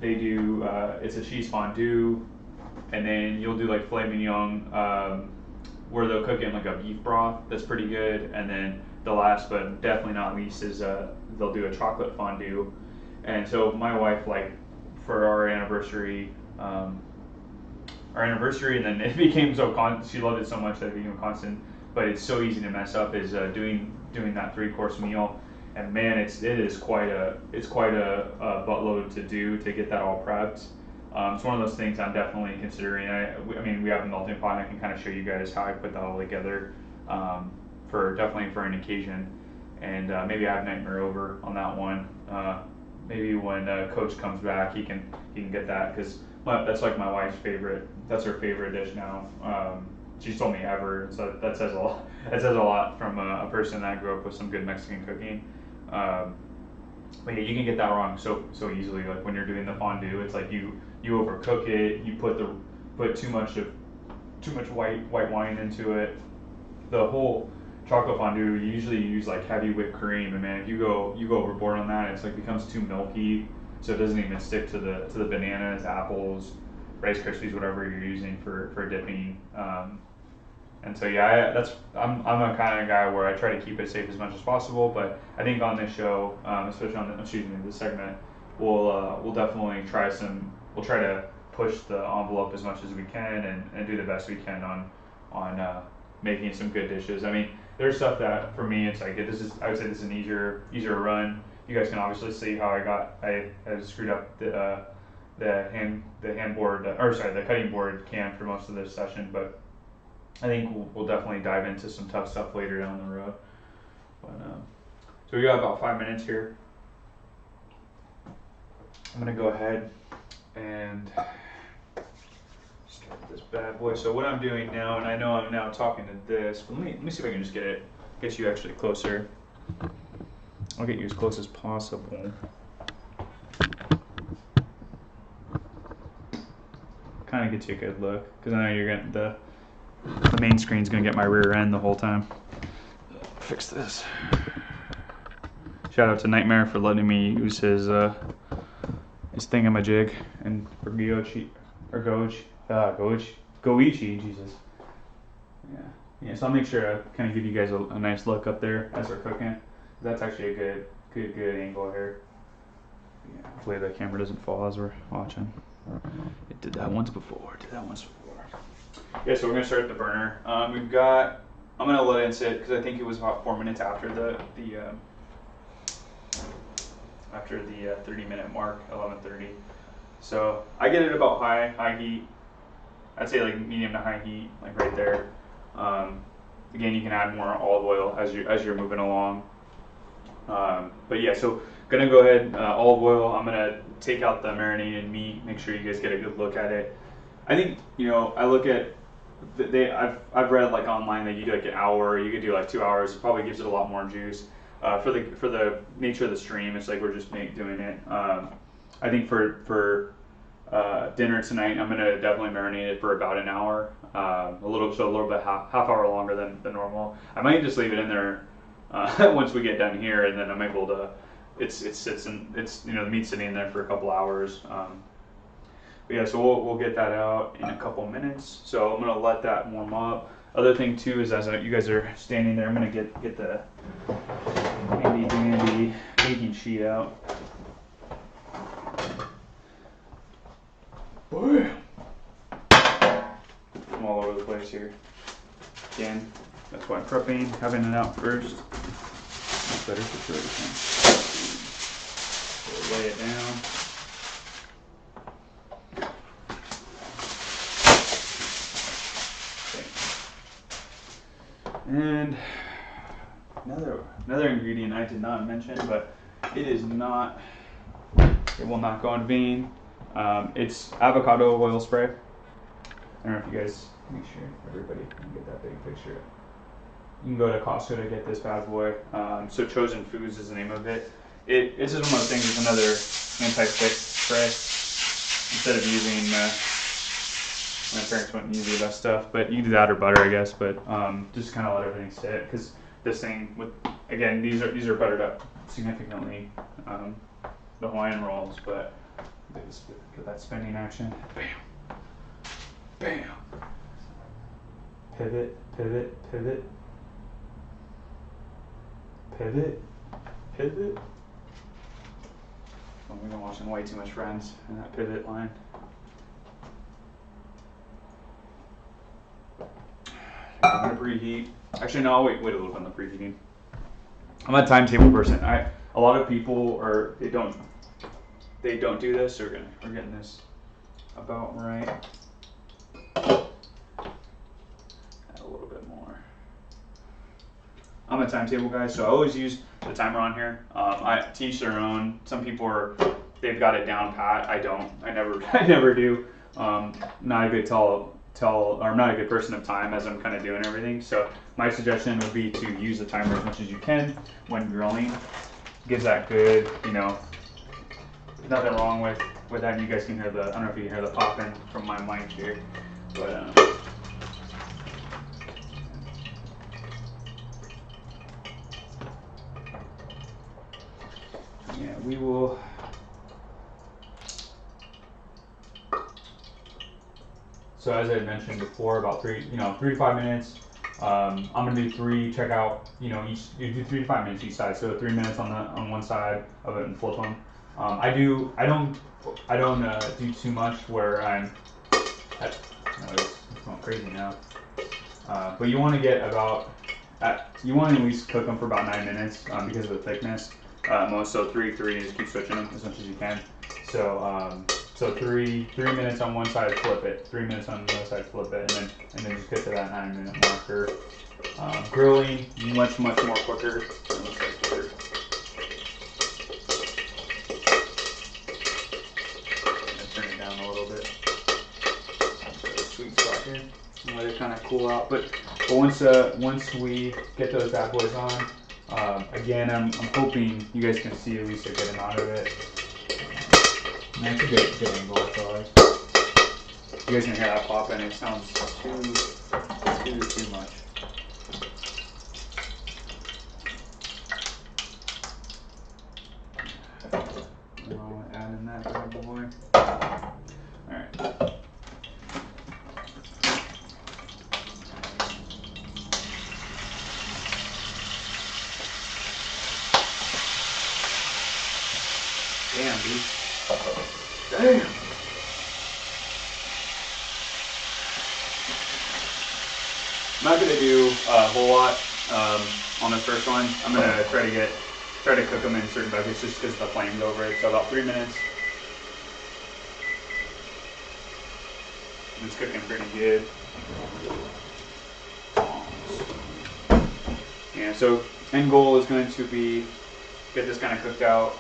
they do. It's a cheese fondue, and then you'll do like filet mignon. Where they'll cook it in like a beef broth that's pretty good, and then the last but definitely not least is they'll do a chocolate fondue. And so my wife, like, for our anniversary, and then it became she loved it so much that it became constant, but it's so easy to mess up, is doing that 3-course meal. And man, it is quite a buttload to do to get that all prepped. It's one of those things I'm definitely considering. I mean, we have a melting pot, and I can kind of show you guys how I put that all together, definitely for an occasion. And maybe I have Nightmare over on that one. Maybe when Coach comes back, he can get that, because that's like my wife's favorite. That's her favorite dish now. She's told me ever, so that says a lot. That says a lot from a person that grew up with some good Mexican cooking. But yeah, you can get that wrong so easily. Like when you're doing the fondue, it's like you overcook it. You put too much white wine into it. The whole chocolate fondue, you usually use like heavy whipped cream, and man, if you go overboard on that, it's like becomes too milky, so it doesn't even stick to the bananas, apples, Rice Krispies, whatever you're using for dipping. And so yeah, I'm a kind of guy where I try to keep it safe as much as possible. But I think on this show, especially on this segment, we'll definitely try to push the envelope as much as we can and do the best we can on making some good dishes. I mean, there's stuff that for me it's like I would say this is an easier run. You guys can obviously see how I screwed up the cutting board cam for most of this session, but I think we'll definitely dive into some tough stuff later down the road. But so we got about 5 minutes here. I'm gonna go ahead and start this bad boy. So what I'm doing now, and I know I'm now talking to this, but let me see if I can just get you actually closer. I'll get you as close as possible. Kind of gets you a good look, because I know you're getting the main screen's gonna get my rear end the whole time. Fix this. Shout out to Nightmare for letting me use his thingamajig, and for Goichi, Jesus. Yeah. So I'll make sure I kind of give you guys a nice look up there as we're cooking. That's actually a good angle here. Yeah, hopefully the camera doesn't fall as we're watching. It did that once before. Yeah, so we're gonna start at the burner. I'm gonna let it sit because I think it was about 4 minutes after the 30-minute mark, 11:30. So I get it about high heat. I'd say like medium to high heat, like right there. Again, you can add more olive oil as you're moving along. But yeah, so gonna go ahead, olive oil. I'm gonna take out the marinated meat. Make sure you guys get a good look at it. I think I look at I've read like online that you do like an hour, you could do like 2 hours. It probably gives it a lot more juice. For the nature of the stream, it's like we're just doing it. I think for dinner tonight, I'm gonna definitely marinate it for about an hour, a little bit half hour longer than normal. I might just leave it in there once we get done here, and then I'm able to. The meat's sitting in there for a couple hours. But yeah, so we'll get that out in a couple minutes. So I'm gonna let that warm up. Other thing too is as you guys are standing there, I'm gonna get the handy dandy baking sheet out. Boy, I'm all over the place here. Again, that's why I'm prepping, having it out first. Much better situation. So lay it down. And another ingredient I did not mention, but it will not go in vain. It's avocado oil spray. I don't know if you guys, make sure everybody can get that big picture. You can go to Costco to get this bad boy. So Chosen Foods is the name of it. It's just one of those things. It's another anti-stick spray. Instead of using my parents wouldn't use the best stuff, but you can do that or butter, I guess. But just kind of let everything sit, because this thing again, these are buttered up significantly. The Hawaiian rolls, but get that spinning action. Bam, bam. Pivot, pivot, pivot, pivot, pivot, We've been watching way too much Friends in that pivot line. I'm gonna preheat. Actually, no, I'll wait a little bit on the preheating. I'm a timetable person. A lot of people they don't do this. We're getting this about right. Add a little bit more. I'm a timetable guy, so I always use the timer on here. I teach their own. Some people they've got it down pat. I don't. I never do. Not a good I'm not a good person of time as I'm kind of doing everything. So my suggestion would be to use the timer as much as you can when grilling. Gives that good, nothing wrong with that. You guys can hear I don't know if you can hear the popping from my mic here, but yeah, we will. So as I mentioned before, about 3 to 5 minutes. I'm gonna do 3. Check out, you do 3 to 5 minutes each side. So 3 minutes on one side of it and flip them. I don't do too much where it's going crazy now. But you want to get you want to at least cook them for about 9 minutes because of the thickness. So 3, just keep switching them as much as you can. So 3 minutes on one side, flip it. 3 minutes on the other side, flip it, and then just get to that 9-minute marker. Grilling much more quicker. Turn it down a little bit. Sweet spot here. And let it kind of cool out. But once we get those bad boys on, again, I'm hoping you guys can see at least a good amount of it. That's a good angle, I feel like. You guys can hear that pop and it sounds too much. Add in that bad boy. Alright. Damn, dude. Damn. I'm not gonna do a whole lot on this first one. I'm gonna try to cook them in certain buckets just because the flame's over it. So about 3 minutes. It's cooking pretty good. Yeah. So end goal is going to be get this kind of cooked out.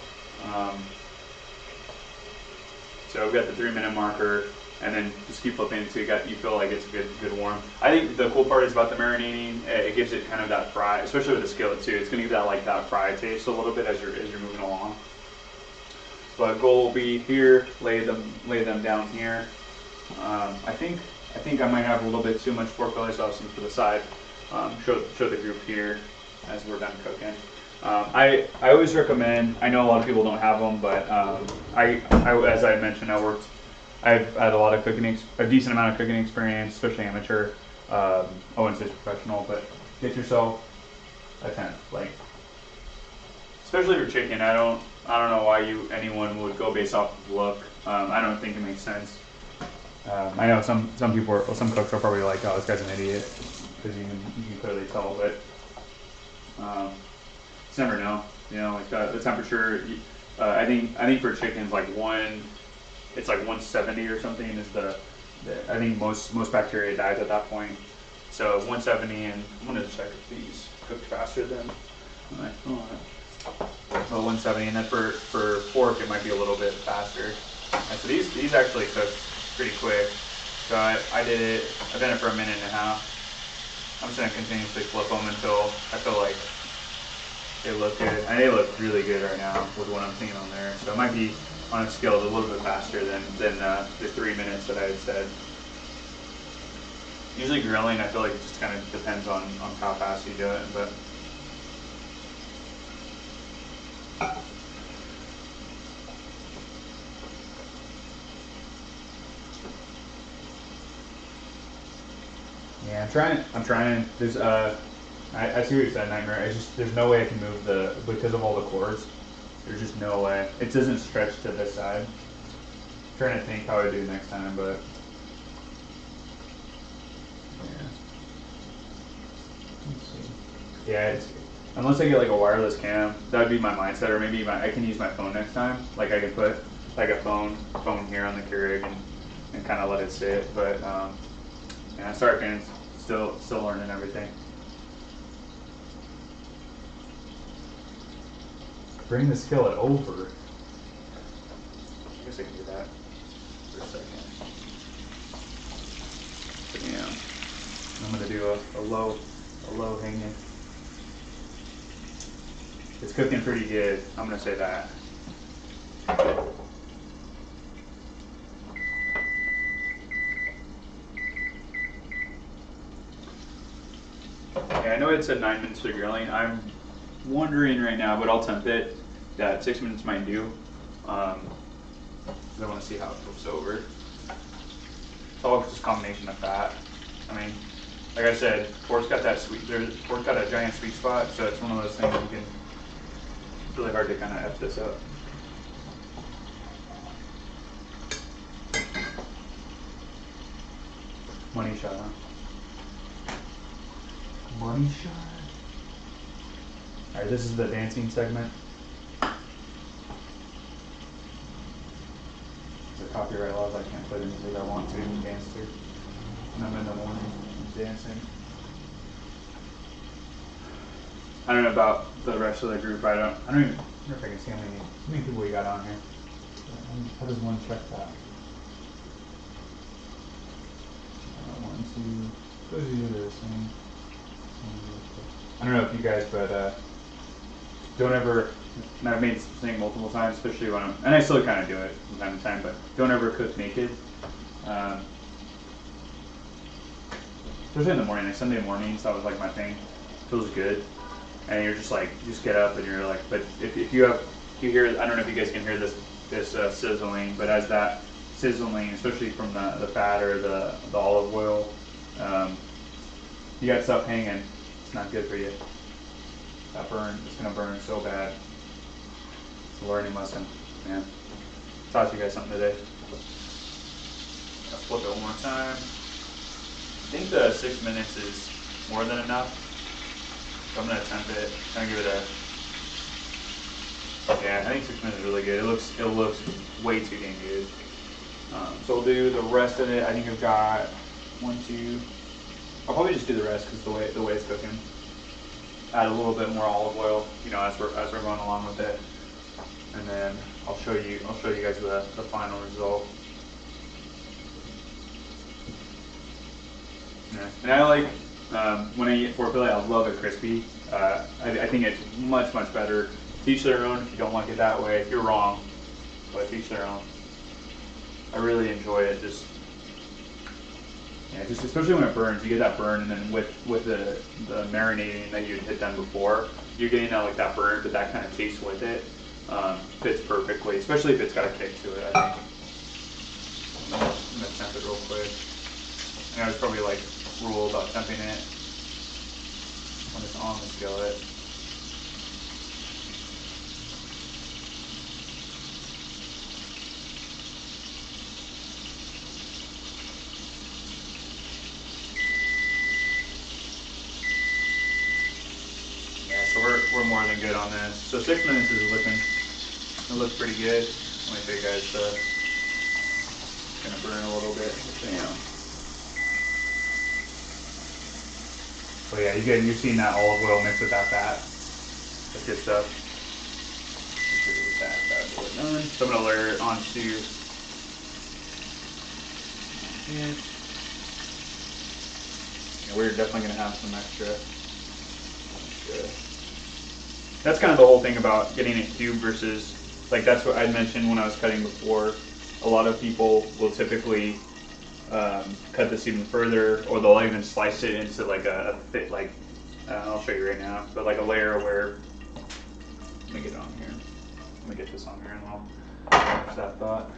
So we've got the 3-minute marker, and then just keep flipping until you feel like it's good warm. I think the cool part is about the marinating. It gives it kind of that fry, especially with the skillet too. It's going to give that fry taste a little bit as you're moving along. But goal will be here, lay them down here. I think I might have a little bit too much pork belly sauce to the side. Show the group here as we're done cooking. I always recommend. I know a lot of people don't have them, but I as I mentioned, I've had a lot of a decent amount of cooking experience, especially amateur. I wouldn't say professional, but get yourself a 10. Like, especially for chicken, I don't know why anyone would go based off of look. I don't think it makes sense. I know some cooks are probably like, oh, this guy's an idiot, because you can clearly tell, but just never know. Like the temperature. I think for chickens, it's like 170 or something is I think most bacteria dies at that point. So 170, and I'm gonna check if these cooked faster than I thought. So 170, and then for pork it might be a little bit faster. And so these actually cook pretty quick. So I've done it for 1.5 minutes. I'm just gonna continuously flip them until I feel like they look good. And they look really good right now with what I'm seeing on there. So it might be on a scale a little bit faster than the 3 minutes that I had said. Usually grilling, I feel like it just kind of depends on how fast you do it, but yeah, I'm trying. There's I see what you said, Nightmare. There's no way I can move because of all the cords. There's just no way. It doesn't stretch to this side. I'm trying to think how I do next time, but yeah. Let's see. Yeah, unless I get like a wireless cam, that would be my mindset, or maybe I can use my phone next time. Like I can put like a phone here on the Keurig and kind of let it sit. But yeah, sorry fans, still learning everything. Bring the skillet over. I guess I can do that for a second. But yeah, I'm gonna do a low hanging. It's cooking pretty good. I'm gonna say that. Yeah, I know it said 9 minutes for grilling. I'm wondering right now, but I'll tempt it, that 6 minutes might do. I want to see how it flips over. It's all just a combination of fat. I mean, like I said, pork's got that pork's got a giant sweet spot, so it's one of those things you can. It's really hard to kind of F this up. Money shot, huh? Money shot. All right, this is the dancing segment. The copyright laws, I can't play the music I want to and dance to. And I'm in the morning dancing. I don't know about the rest of the group. I don't even know if I can see how many people we got on here. How does one check that? 1, 2, go do this thing. I don't know if you guys, but don't ever, and I've made this thing multiple times, especially when and I still kind of do it from time to time, but don't ever cook naked. Especially in the morning, like Sunday mornings, that was like my thing. Feels good. And you're just like, you just get up and you're like, but if you hear, I don't know if you guys can hear this sizzling, but as that sizzling, especially from the fat or the olive oil, you got stuff hanging. It's not good for you. That burn, it's gonna burn so bad. It's a learning lesson, man. Taught you guys something today. I'll flip it one more time. I think the 6 minutes is more than enough. So I'm gonna attempt it. Kind of give it a. Yeah, I think 6 minutes is really good. It looks way too dang good. So we'll do the rest of it. I think I've got 1, 2. I'll probably just do the rest because the way it's cooking. Add a little bit more olive oil, you know, as we're going along with it, and then I'll show you guys the final result. Yeah. And I like when I eat pork belly, I love it crispy. I think it's much better. To each their own. If you don't like it that way, you're wrong, but to each their own. I really enjoy it. Just especially when it burns, you get that burn, and then with the marinating that you had done before, you're getting that burn, but that kind of taste with it fits perfectly, especially if it's got a kick to it. I think. I'm gonna temp it real quick. I know it's probably like rule about temping it when it's on the skillet. We're more than good on this. So 6 minutes is it looks pretty good. Let me show you guys it's gonna burn a little bit. Bam. So yeah, you're seeing that olive oil mixed with that fat. That's good stuff. So I'm gonna layer it onto we're definitely gonna have some extra. That's kind of the whole thing about getting it cubed versus, like that's what I mentioned when I was cutting before. A lot of people will typically cut this even further, or they'll even slice it into like a thick, like I'll show you right now, but like a layer where, let me get it on here. Let me get this on here and I'll finish that thought.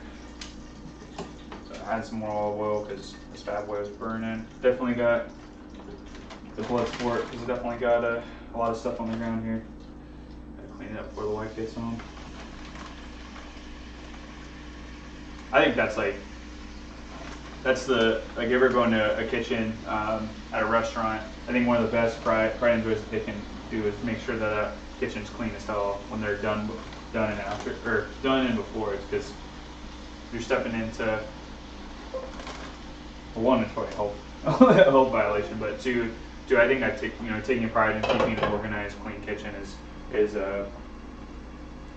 So add some more olive oil because this bad boy is burning. Definitely got the blood sport because it definitely got a lot of stuff on the ground here. Gotta clean it up before the wife gets home. I think that's like, that's the, like, you ever go into a kitchen at a restaurant, I think one of the best fried ends ways that they can do is make sure that that kitchen's clean as hell when they're done and after, or done and before. It's because you're stepping into, well, one, it's probably a health violation, but two, I think I take, taking pride in keeping an organized, clean kitchen is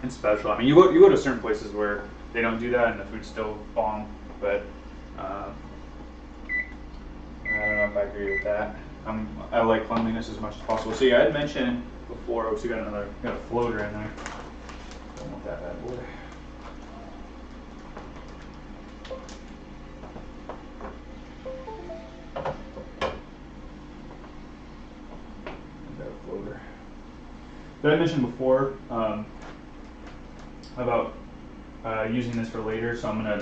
it's special. I mean, you go to certain places where they don't do that and the food's still bomb, but I don't know if I agree with that. I like cleanliness as much as possible. So yeah, I had mentioned before, we got a floater in there. Don't want that bad boy. That I mentioned before about using this for later, so I'm gonna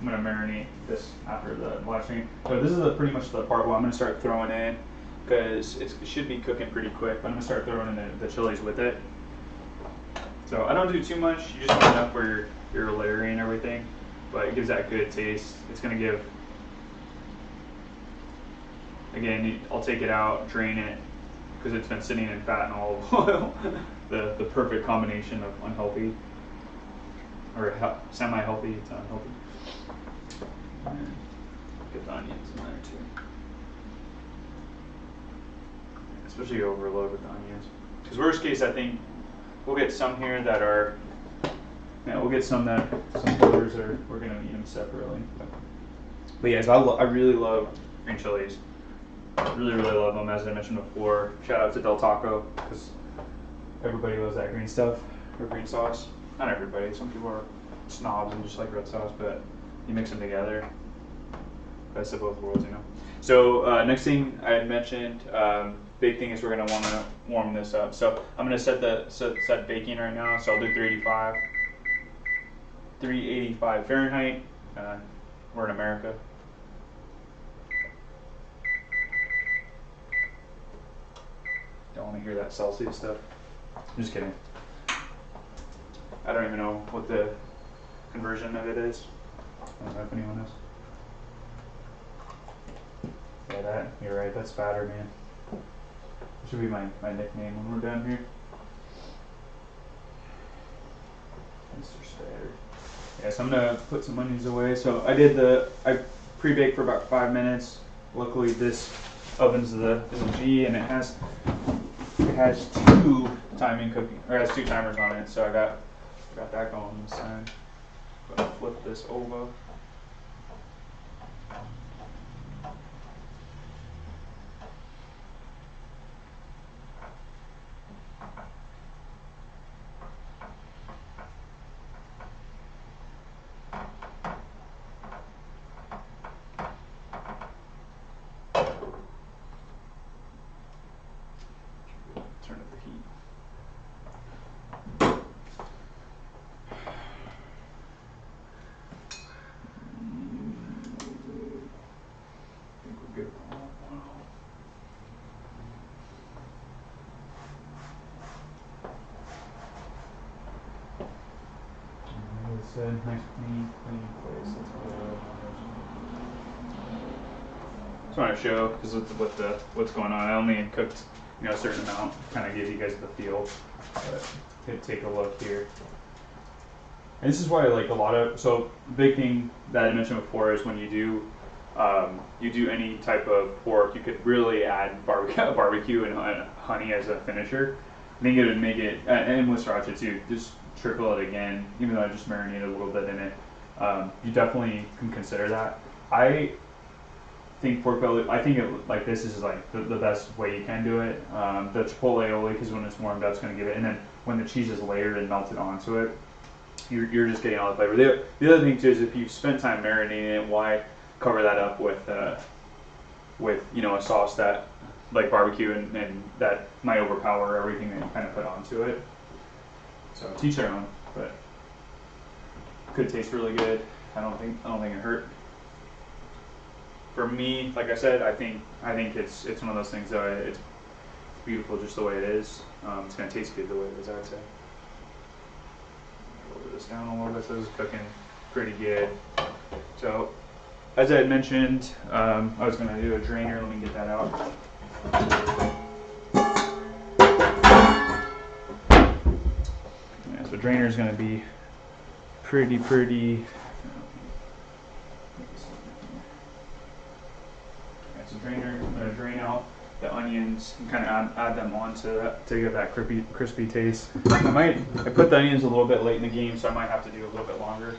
marinate this after the live stream. So this is pretty much the part where I'm gonna start throwing in, because it should be cooking pretty quick. But I'm gonna start throwing in the chilies with it. So I don't do too much. You just want enough for your layering and everything, but it gives that good taste. It's gonna give. Again, I'll take it out, drain it, because it's been sitting in fat and olive oil. the perfect combination of unhealthy or semi-healthy to unhealthy. And get the onions in there too. Especially overload with the onions. Because worst case, I think we'll get some here that are, we'll get some floaters are, we're gonna eat them separately. But yes, I really love green chilies. Really love them, as I mentioned before. Shout out to Del Taco, because everybody loves that green stuff, or green sauce. Not everybody, some people are snobs and just like red sauce, but you mix them together. Best of both worlds, So next thing I had mentioned, big thing is we're gonna want to warm this up. So I'm gonna set baking right now. So I'll do 385 Fahrenheit. We're in America. Don't want to hear that Celsius stuff. I'm just kidding. I don't even know what the conversion of it is. I don't know if anyone knows. Yeah, you're right, that's fatter, man. That should be my nickname when we're done here. Mr. Spatter. Yeah, so I'm gonna put some onions away. So I pre-baked for about 5 minutes. Luckily this oven's is a G, and it has 2 timers on it, so I got that going on this side. Gonna flip this over. Turn up the heat. It's a nice clean place. Just want to show, because what's going on. I only cooked a certain amount, kind of give you guys the feel. But take a look here. And this is why I like a lot of, so big thing that I mentioned before is when you do any type of pork, you could really add barbecue and honey as a finisher. I think it would make it, and with Siracha too, just triple it again, even though I just marinated a little bit in it. You definitely can consider that. I think Porkbelly, like this is like the best way you can do it. The Chipotle Oil, because when it's warmed up, it's going to give it, and then when the cheese is layered and melted onto it, you're just getting all the flavor. The other thing too is if you spend time marinating it, why cover that up with a sauce that like barbecue and that might overpower everything that you kind of put onto it. So teach their own, but could taste really good. I don't think it hurt. For me, like I said, I think it's one of those things that it's beautiful just the way it is. It's gonna taste good the way it is, I would say. Lower this down a little bit so it's cooking pretty good. So, as I had mentioned, I was going to do a drainer. Let me get that out. Yeah, so drainer is going to be pretty. Yeah, so drainer, I'm going to drain out the onions and kind of add them onto that to get that crispy taste. I put the onions a little bit late in the game, so I might have to do a little bit longer.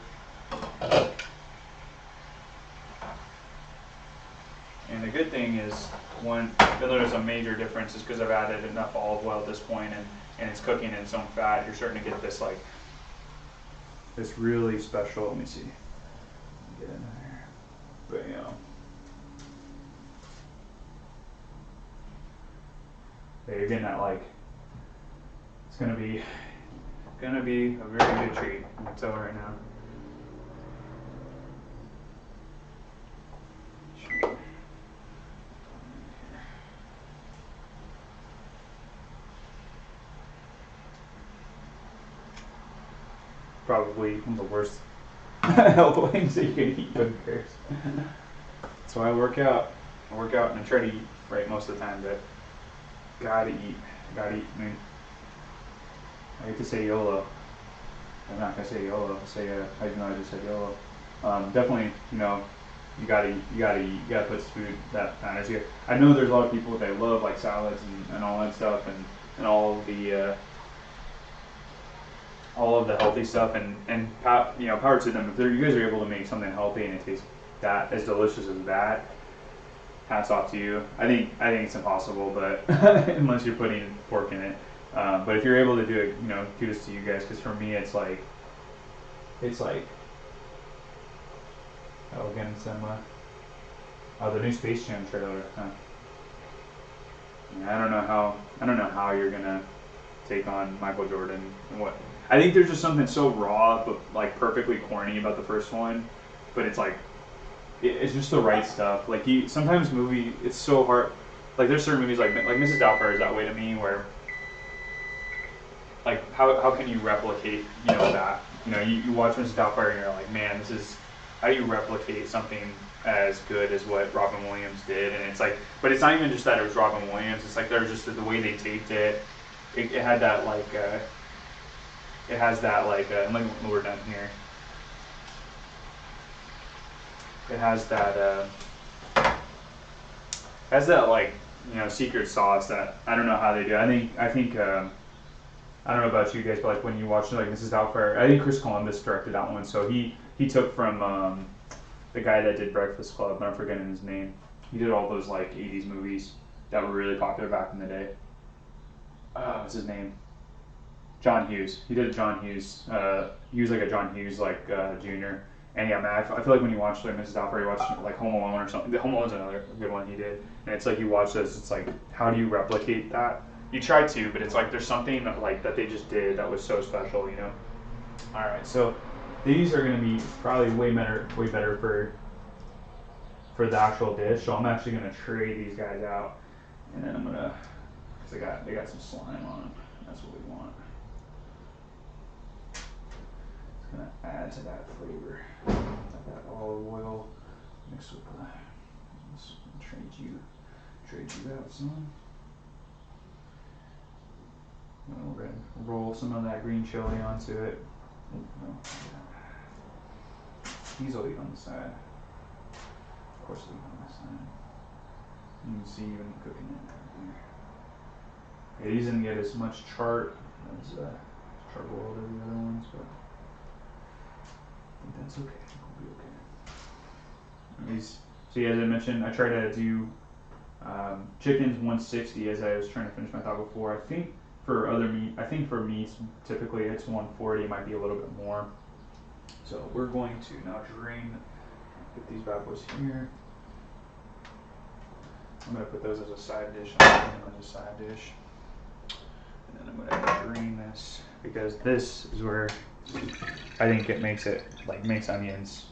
And the good thing is, you'll notice a major difference is because I've added enough olive oil at this point, and it's cooking in its own fat. You're starting to get this this really special. Let me see. Get in there. Bam. Yeah, you're getting that it's gonna be a very good treat. I can tell right now. Probably one of the worst health things that you can eat with bears. So I work out and I try to eat right most of the time, but gotta eat. I mean, I hate to say YOLO. I'm not gonna say YOLO. I say I just said YOLO. Definitely, you gotta eat. You gotta put food that matters here. I know there's a lot of people that love salads and all that stuff and all of the healthy stuff and power to them. If you guys are able to make something healthy and it tastes that as delicious as that, hats off to you. I think it's impossible, but unless you're putting pork in it. But if you're able to do it, kudos to you guys. Because for me, it's like again some the new Space Jam trailer. I don't know how you're gonna take on Michael Jordan and what. I think there's just something so raw but perfectly corny about the first one, but it's it's just the right stuff. Sometimes it's so hard. There's certain movies like Mrs. Doubtfire is that way to me, where how can you replicate that? You watch Mrs. Doubtfire and you're like, man, how do you replicate something as good as what Robin Williams did? And it's but it's not even just that it was Robin Williams. It's there's just the way they taped it. It had that it has that and when we're done here. It has that secret sauce that I don't know how they do. I think I don't know about you guys, but when you watch Mrs. Doubtfire, I think Chris Columbus directed that one. So he took from the guy that did Breakfast Club, but I'm forgetting his name. He did all those 80s movies that were really popular back in the day. What's his name? John Hughes. He did a John Hughes. He was a John Hughes junior. And yeah, man, I feel when you watch Mrs. Doubtfire, you watch Home Alone or something. Home Alone's another good one he did. And it's you watch this, it's how do you replicate that? You try to, but it's there's something that they just did that was so special, All right, so these are gonna be probably way better for the actual dish. So I'm actually gonna tray these guys out, and then I'm gonna, cause they got some slime on them. That's what we want. It's gonna add to that flavor, that olive oil mixed with the. Let's trade you out some. And we're gonna roll some of that green chili onto it. No. These will eat on the side. Of course, they'll eat on the side. You can see even cooking it. Yeah, these didn't get as much char as charbroiled as the other ones, but I think that's okay. We'll be okay. These, so yeah, as I mentioned, I try to do chicken's 160 as I was trying to finish my thought before. I think for other meat, for meats, typically it's 140, it might be a little bit more. So we're going to now put these bad boys here. I'm going to put those as a side dish. And then I'm going to drain this, because this is where I think it makes onions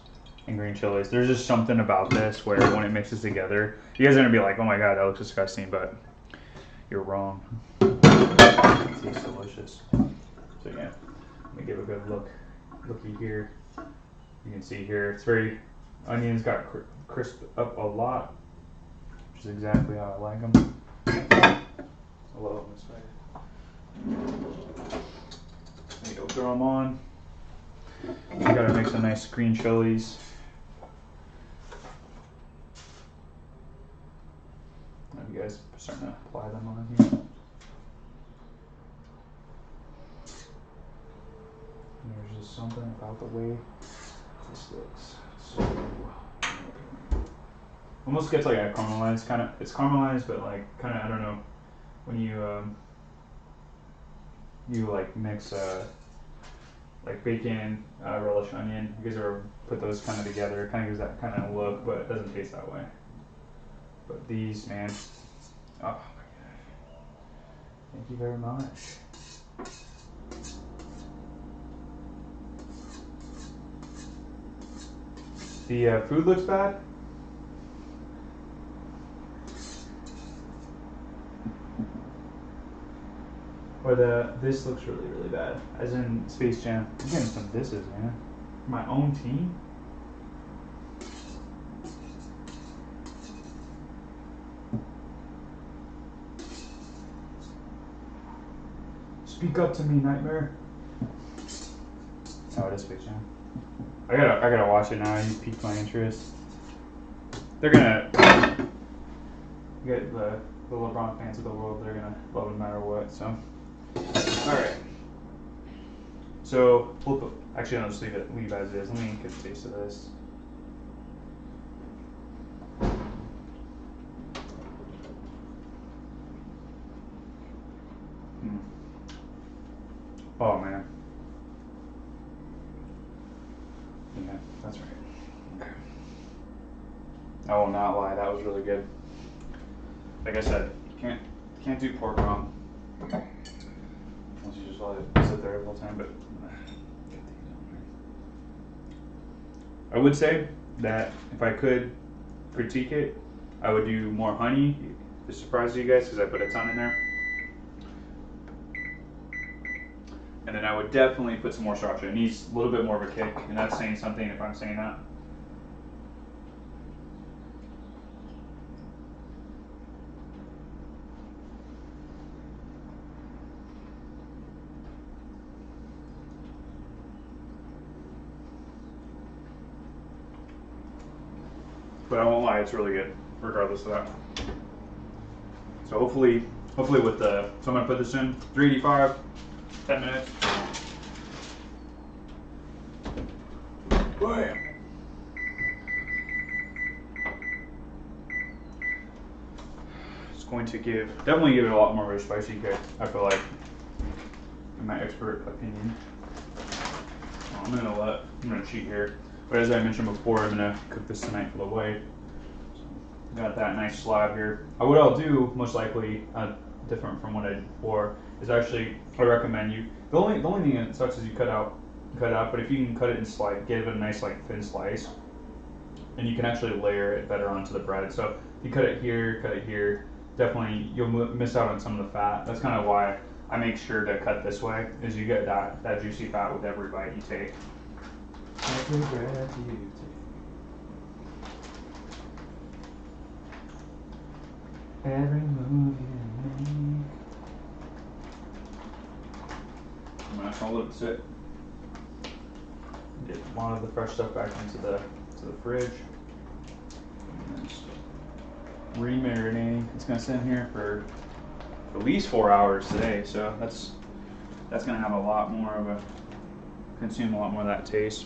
and green chilies. There's just something about this where when it mixes together, you guys are going to be like, oh my god, that looks disgusting, but you're wrong. It tastes delicious. So yeah, let me give a good looky here. You can see here, it's very, onions got crisped up a lot, which is exactly how I like them. I love them this way. You'll throw them on. You gotta make some nice green chilies. You guys are starting to apply them on here. And there's just something about the way this looks. So almost gets like a caramelized kind of. It's caramelized, but like kind of, I don't know, when you like mix like bacon, relish, onion. You guys ever put those kind of together? It kind of gives that kind of look, but it doesn't taste that way. But these, man, oh my god! Thank you very much. The food looks bad. But this looks really, really bad. As in Space Jam. I'm getting some disses, man. My own team. Speak up to me, Nightmare. Oh, it is Space Jam. I gotta watch it now. You piqued my interest. They're gonna get the LeBron fans of the world. They're gonna love it no matter what. So, all right. So actually, I'll just leave as is. Let me get a taste of this. Oh man. Yeah, that's right. Okay. I will not lie, that was really good. Like I said, can't do pork wrong. Unless you just let it sit there the whole time, but I would say that if I could critique it, I would do more honey. It surprised you guys because I put a ton in there. And then I would definitely put some more sriracha. It needs a little bit more of a kick, and that's saying something if I'm saying that. But I won't lie, it's really good, regardless of that. So hopefully with the, so I'm gonna put this in 385, 10 minutes. Bam. It's going to definitely give it a lot more of a spicy kick, I feel like, in my expert opinion. I'm gonna cheat here. But as I mentioned before, I'm gonna cook this tonight for the wife. So, got that nice slab here. What I'll do, most likely, different from what I did before, is actually I recommend you. The only thing that sucks is you cut out. But if you can cut it in slice, give it a nice like thin slice, and you can actually layer it better onto the bread. So if you cut it here, definitely you'll miss out on some of the fat. That's kind of why I make sure to cut this way, is you get that juicy fat with every bite you take. Every breath you take. Every move you make. I'm gonna all let it sit. Get a lot of the fresh stuff back into the fridge. And just remarinating. It's gonna sit in here for at least 4 hours today, so that's gonna have a lot more of a consume a lot more of that taste.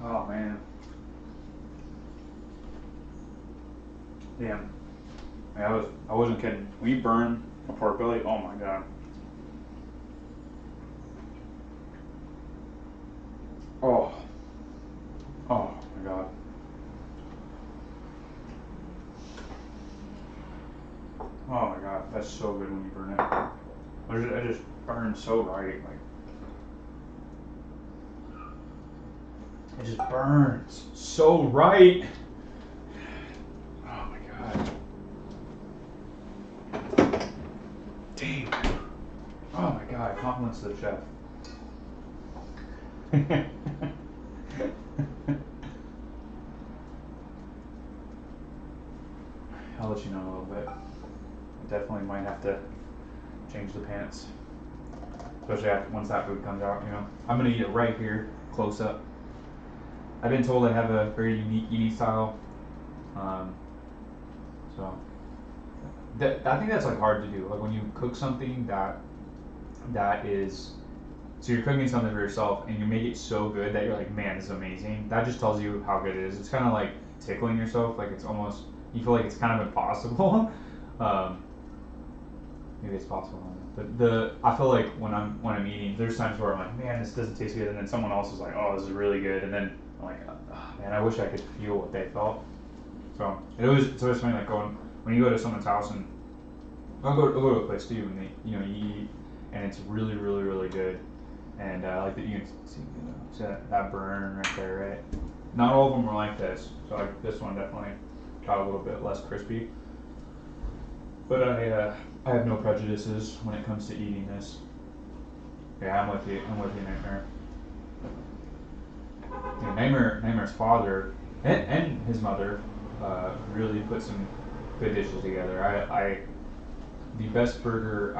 Oh man, damn. I wasn't kidding. We burn a pork belly. Oh my god. Oh my god. Oh my god, that's so good when you burn it. It just burns so right. Like, it just burns so right. Oh my god. Dang. compliments to the chef. I'll let you know in a little bit. I definitely might have to change the pants, especially after once that food comes out. You know, I'm gonna eat it right here, close up. I've been told I have a very unique eating style, so I think that's like hard to do. Like when you cook something that is, so you're cooking something for yourself and you make it so good that you're like, man, this is amazing. That just tells you how good it is. It's kind of like tickling yourself. Like it's almost, you feel like it's kind of impossible. Maybe it's possible. But I feel like when I'm eating, there's times where I'm like, man, this doesn't taste good, and then someone else is like, oh, this is really good, and then I'm like, oh, man, I wish I could feel what they felt. So it's always funny, like when you go to someone's house, and I'll go to a place too, and they, you eat, and it's really, really, really good, and like that you can see that burn right there, right? Not all of them are like this, so like this one definitely got a little bit less crispy. But I have no prejudices when it comes to eating this. Yeah, I'm with you, Nightmare. Yeah, Nightmare's father and his mother really put some good dishes together. The best burger,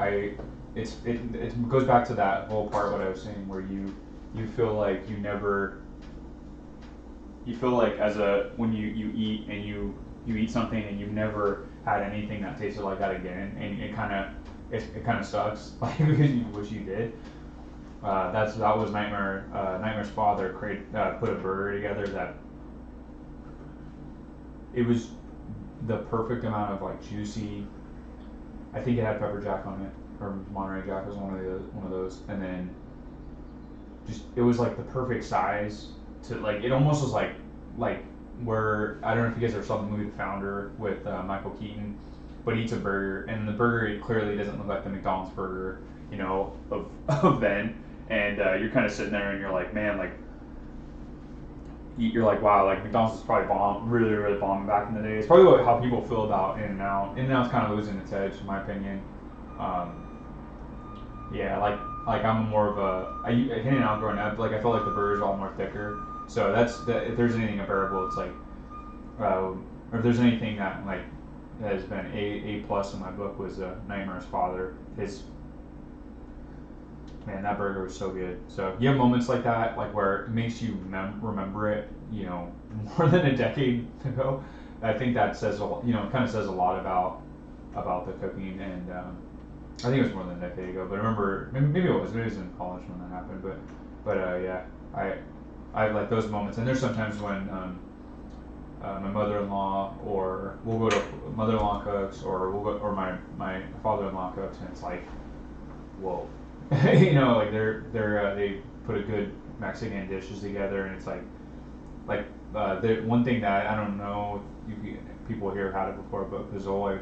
it goes back to that whole part what I was saying, where you feel like when you eat and you eat something and you've never had anything that tasted like that again, and it kind of sucks, like because you wish you did. That was Nightmare's father put a burger together that it was the perfect amount of like juicy. I think it had pepper jack on it, or Monterey Jack was one of those, and then just it was like the perfect size to like, it almost was like where, I don't know if you guys ever saw the movie The Founder with Michael Keaton, but he eats a burger, and the burger, it clearly doesn't look like the McDonald's burger, of then, and you're kind of sitting there and you're like, man, like, you're like, wow, like McDonald's was probably really, really bombing back in the day. It's probably how people feel about In-N-Out. In-N-Out's kind of losing its edge, in my opinion. Yeah, like I'm more of a In-N-Out growing up. Like I feel like the burger's all more thicker. So if there's anything comparable, it's like, or if there's anything that like has been A plus in my book was Nightmare's father. Man, that burger was so good. So you have moments like that, like where it makes you remember it, more than a decade ago. I think that says kind of says a lot about the cooking, and I think it was more than a decade ago. But I remember, maybe it was in college when that happened. But yeah, I like those moments. And there's sometimes when my mother-in-law, or we'll go to mother-in-law cooks, or my father-in-law cooks, and it's like, whoa. Like they put a good Mexican dishes together, and it's like the one thing that I don't know if people here have had it before, but pozole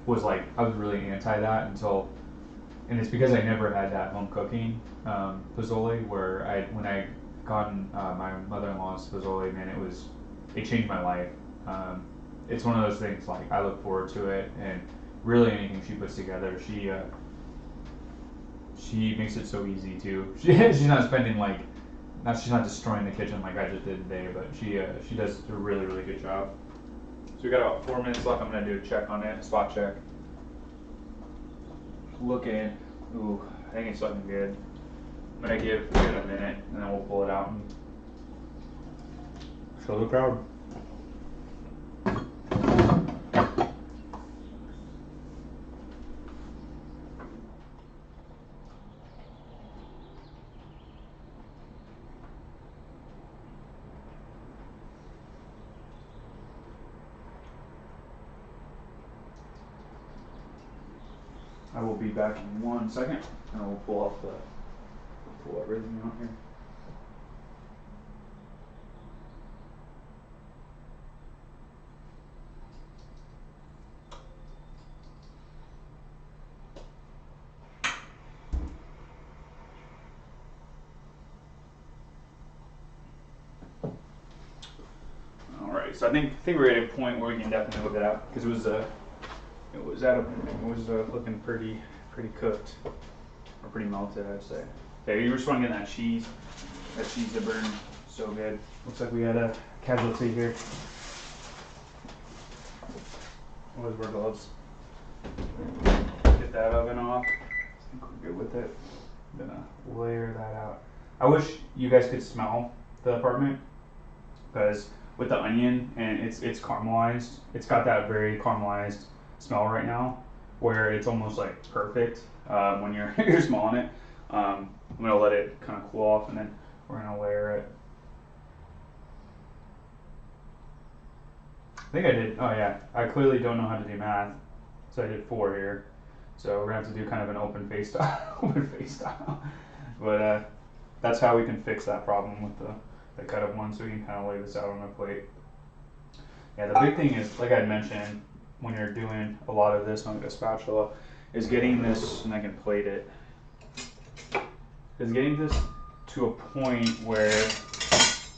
was like, I was really anti that until, and it's because I never had that home cooking pozole, where when I gotten my mother-in-law's pozole, man, it changed my life. It's one of those things, like I look forward to it, and really anything she puts together, she makes it so easy too. She's not spending she's not destroying the kitchen like I just did today, but she does a really, really good job. So we got about 4 minutes left. I'm gonna do a check on it, a spot check. Looking, ooh, I think it's looking good. I'm gonna give it a minute, and then we'll pull it out and show the crowd. I will be back in 1 second, and I will pull everything out here. All right, so I think we're at a point where we can definitely look it up, because it was looking pretty cooked, or pretty melted, I'd say. Okay, you just want to get that cheese to burn so good. Looks like we had a casualty here. Always wear gloves. Get that oven off. I think we're good with it. I'm gonna layer that out. I wish you guys could smell the apartment, because with the onion and it's caramelized, it's got that very caramelized smell right now, where it's almost like perfect when you're you're smelling it. I'm gonna let it kind of cool off, and then we're gonna layer it. I think I did. Oh yeah, I clearly don't know how to do math, so I did 4 here. So we're gonna have to do kind of an open face style, But that's how we can fix that problem with the cut up one. So we can kind of lay this out on a plate. Yeah, the big thing is, like I mentioned, when you're doing a lot of this on a spatula, is getting this, and I can plate it, is getting this to a point where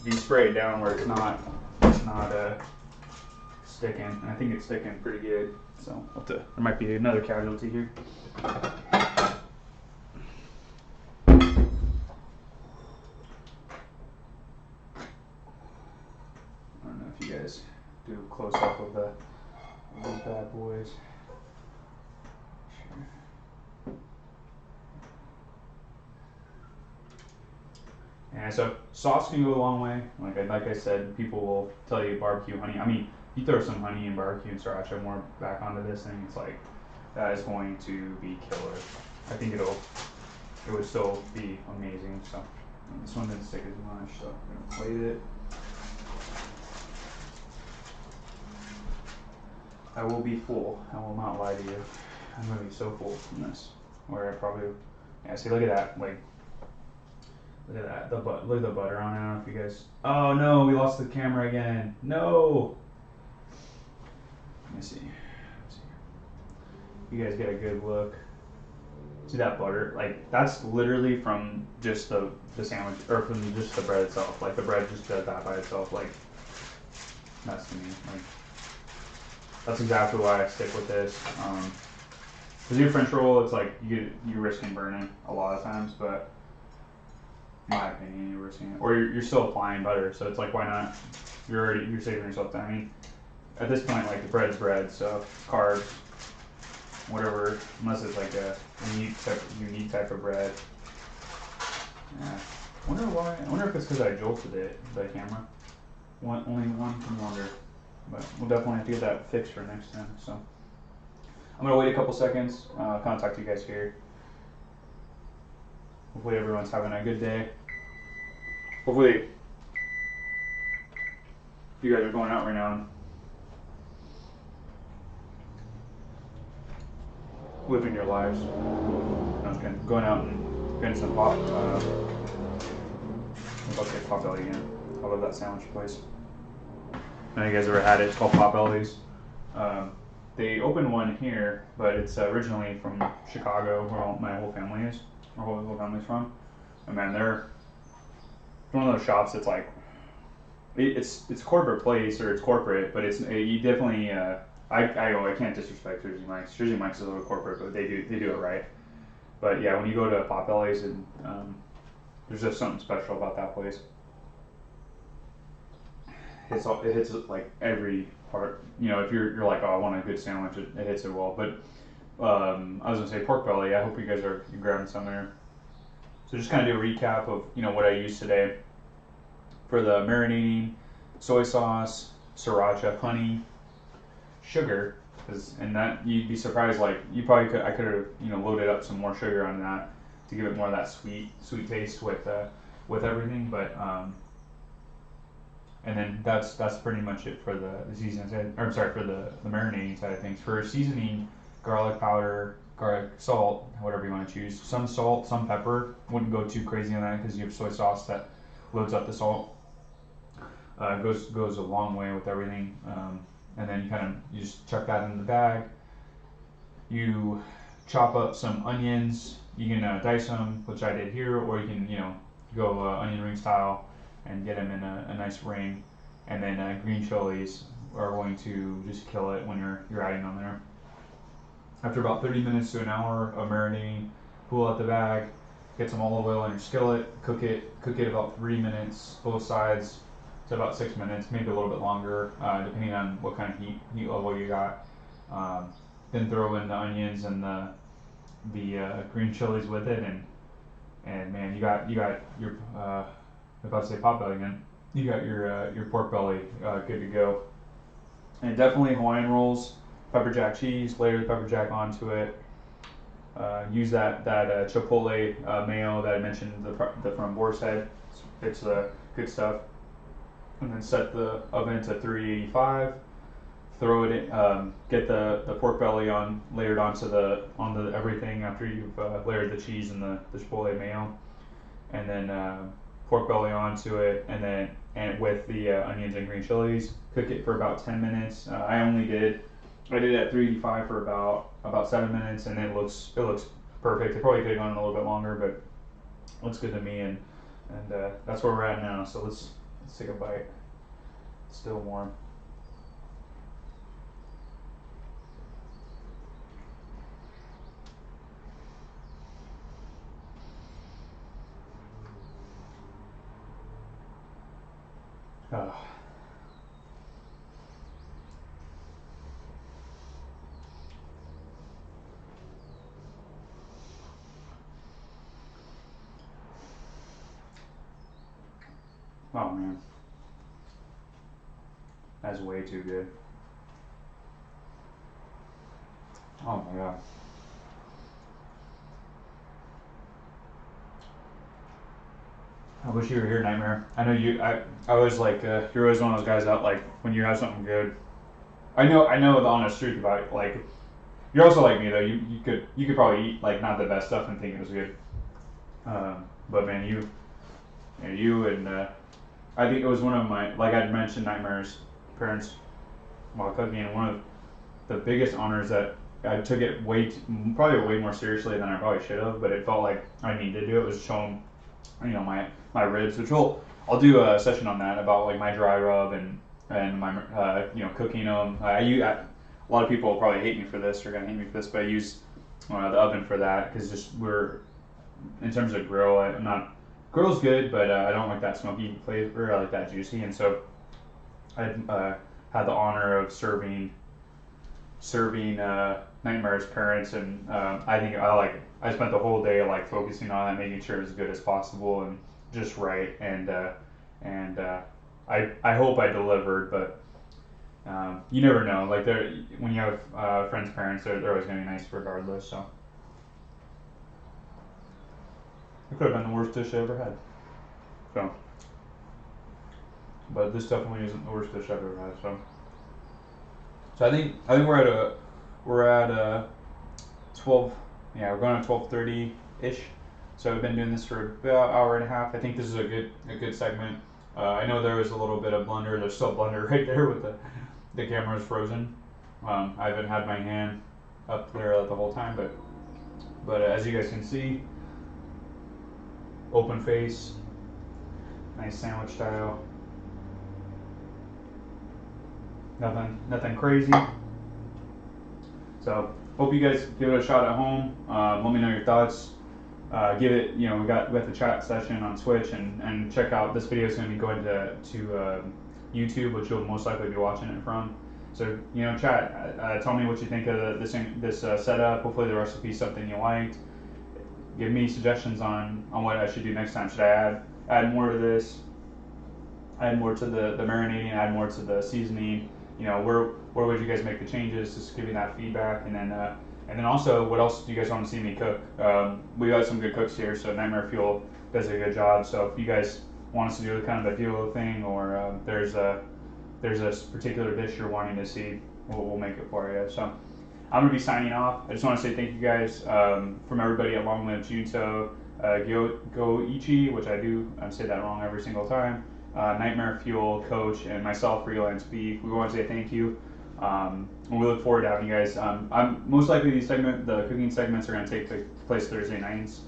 you spray it down where it's not sticking. And I think it's sticking pretty good. So there might be another casualty here. I don't know if you guys do a close up of these bad boys. Sure. Yeah, so sauce can go a long way. Like I said, people will tell you barbecue honey. I mean, you throw some honey and barbecue and sriracha more back onto this thing, it's like, that is going to be killer. I think it would still be amazing. So this one didn't stick as much, so I'm gonna plate it. I will be full. I will not lie to you. I'm gonna be so full from this. Where I probably, yeah. See, look at that. Like, look at that. Look at the butter on it. I don't know if you guys. Oh no, we lost the camera again. No. Let me see. You guys get a good look. See that butter? Like, that's literally from just the sandwich, or from just the bread itself. Like, the bread just does that by itself. Like, that's to me. Like, that's exactly why I stick with this. Because your French roll, it's like you're risking burning a lot of times, but in my opinion, you're risking it, or you're still applying butter. So it's like, why not? You're saving yourself time. I mean, at this point, like, the bread's bread, so carbs, whatever, unless it's like a unique type of bread. Yeah. I wonder if it's because I jolted the camera. Only one can wonder. But we'll definitely have to get that fixed for next time. So I'm gonna wait a couple seconds, contact you guys here. Hopefully everyone's having a good day. Hopefully you guys are going out right now and living your lives. No, I'm kidding. Going out and getting some I'm about to get Porkbelly again. I love that sandwich place. I know you guys ever had it. It's called Porkbelly's. They opened one here, but it's originally from Chicago, where my whole family is. Our whole family's from. And man, they're one of those shops that's like, it's a corporate place, or it's corporate, but you definitely. I can't disrespect Jersey Mike's. Jersey Mike's is a little corporate, but they do it right. But yeah, when you go to Porkbelly's, and there's just something special about that place. It hits like every part. You know, if you're like, oh, I want a good sandwich, it hits it well. But I was gonna say Porkbelly. I hope you guys are grabbing some there. So just kind of do a recap of what I used today for the marinating: soy sauce, sriracha, honey, sugar. And that, you'd be surprised. Like, I could have loaded up some more sugar on that to give it more of that sweet taste with everything. But and then that's pretty much it for the seasoning side. Or I'm sorry, for the marinating side of things. For seasoning, garlic powder, garlic salt, whatever you want to choose. Some salt, some pepper. Wouldn't go too crazy on that because you have soy sauce that loads up the salt. Goes a long way with everything. And then you just chuck that in the bag. You chop up some onions. You can dice them, which I did here, or you can go onion ring style and get them in a nice ring. And then green chilies are going to just kill it when you're adding them there. After about 30 minutes to an hour of marinating, pull out the bag, get some olive oil in your skillet, cook it about 3 minutes, both sides, to about 6 minutes, maybe a little bit longer, depending on what kind of heat level you got. Then throw in the onions and the green chilies with it, and man, you got your I'm about to say potbelly again. You got your pork belly good to go. And definitely Hawaiian rolls, pepper jack cheese, layer the pepper jack onto it. Use that chipotle mayo that I mentioned from Boar's Head. It's good stuff. And then set the oven to 385. Throw it in, get the pork belly layered onto everything after you've layered the cheese and the chipotle mayo, and then pork belly onto it, and with the onions and green chilies. Cook it for about 10 minutes. I did it at 385 for about 7 minutes, and it looks perfect. It probably could have gone a little bit longer, but it looks good to me, and that's where we're at now. So let's take a bite. It's still warm. Oh. Oh man, that's way too good. Oh my god. I wish you were here, Nightmare. I know you. I was like, you're always one of those guys out like when you have something good. I know the honest truth about it. Like, you're also like me though. You could probably eat like not the best stuff and think it was good. But man, you and I think it was one of my, like I'd mentioned, Nightmare's parents while cooking, and one of the biggest honors that I took it probably way more seriously than I probably should have, but it felt like I needed to do it, was show them, my ribs, which I'll do a session on that about like my dry rub and my cooking them. A lot of people will probably hate me for this or gonna hate me for this, but I use the oven for that because in terms of grill, I'm not. Grill's good, but I don't like that smoky flavor. I like that juicy, and so I had the honor of serving Nightmare's parents, and I think I like it. I spent the whole day like focusing on it, making sure it was good as possible and just right, and I hope I delivered, but you never know. Like when you have friends' parents, they're always gonna be nice regardless. So it could have been the worst dish I ever had. So, but this definitely isn't the worst dish I've ever had. So I think we're at 12. Yeah, we're going to 12:30 ish. So I've been doing this for about an hour and a half. I think this is a good segment. I know there was a little bit of blunder. There's still blunder right there with the camera's frozen. I haven't had my hand up there the whole time, but as you guys can see, open face, nice sandwich style. Nothing crazy. So hope you guys give it a shot at home. Let me know your thoughts. Give it, we got the chat session on Twitch, and check out this video is going to be going to YouTube, which you'll most likely be watching it from. So chat, tell me what you think of this setup. Hopefully the recipe is something you liked. Give me suggestions on what I should do next time. Should I add more to this? Add more to the marinating? Add more to the seasoning? Where would you guys make the changes? Just give me that feedback, and then also, what else do you guys want to see me cook? We got some good cooks here, so Nightmare Fuel does a good job. So if you guys want us to do kind of a duo thing, or there's a particular dish you're wanting to see, we'll make it for you. So I'm gonna be signing off. I just want to say thank you guys from everybody at LongLiveJunto, Goichi, which I say that wrong every single time. Nightmare Fuel, Coach, and myself, Free Lance Beef. We want to say thank you. And we look forward to having you guys. I'm most likely the cooking segments are going to take place Thursday nights,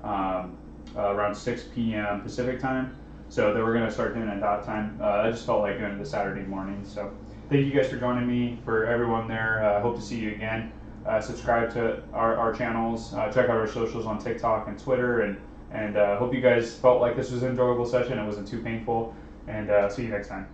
around 6 p.m. Pacific time. So then we're going to start doing it at that time. I just felt like doing it the Saturday morning. So thank you guys for joining me. For everyone there, hope to see you again. subscribe to our channels, check out our socials on TikTok and Twitter, and hope you guys felt like this was an enjoyable session. It wasn't too painful, and see you next time.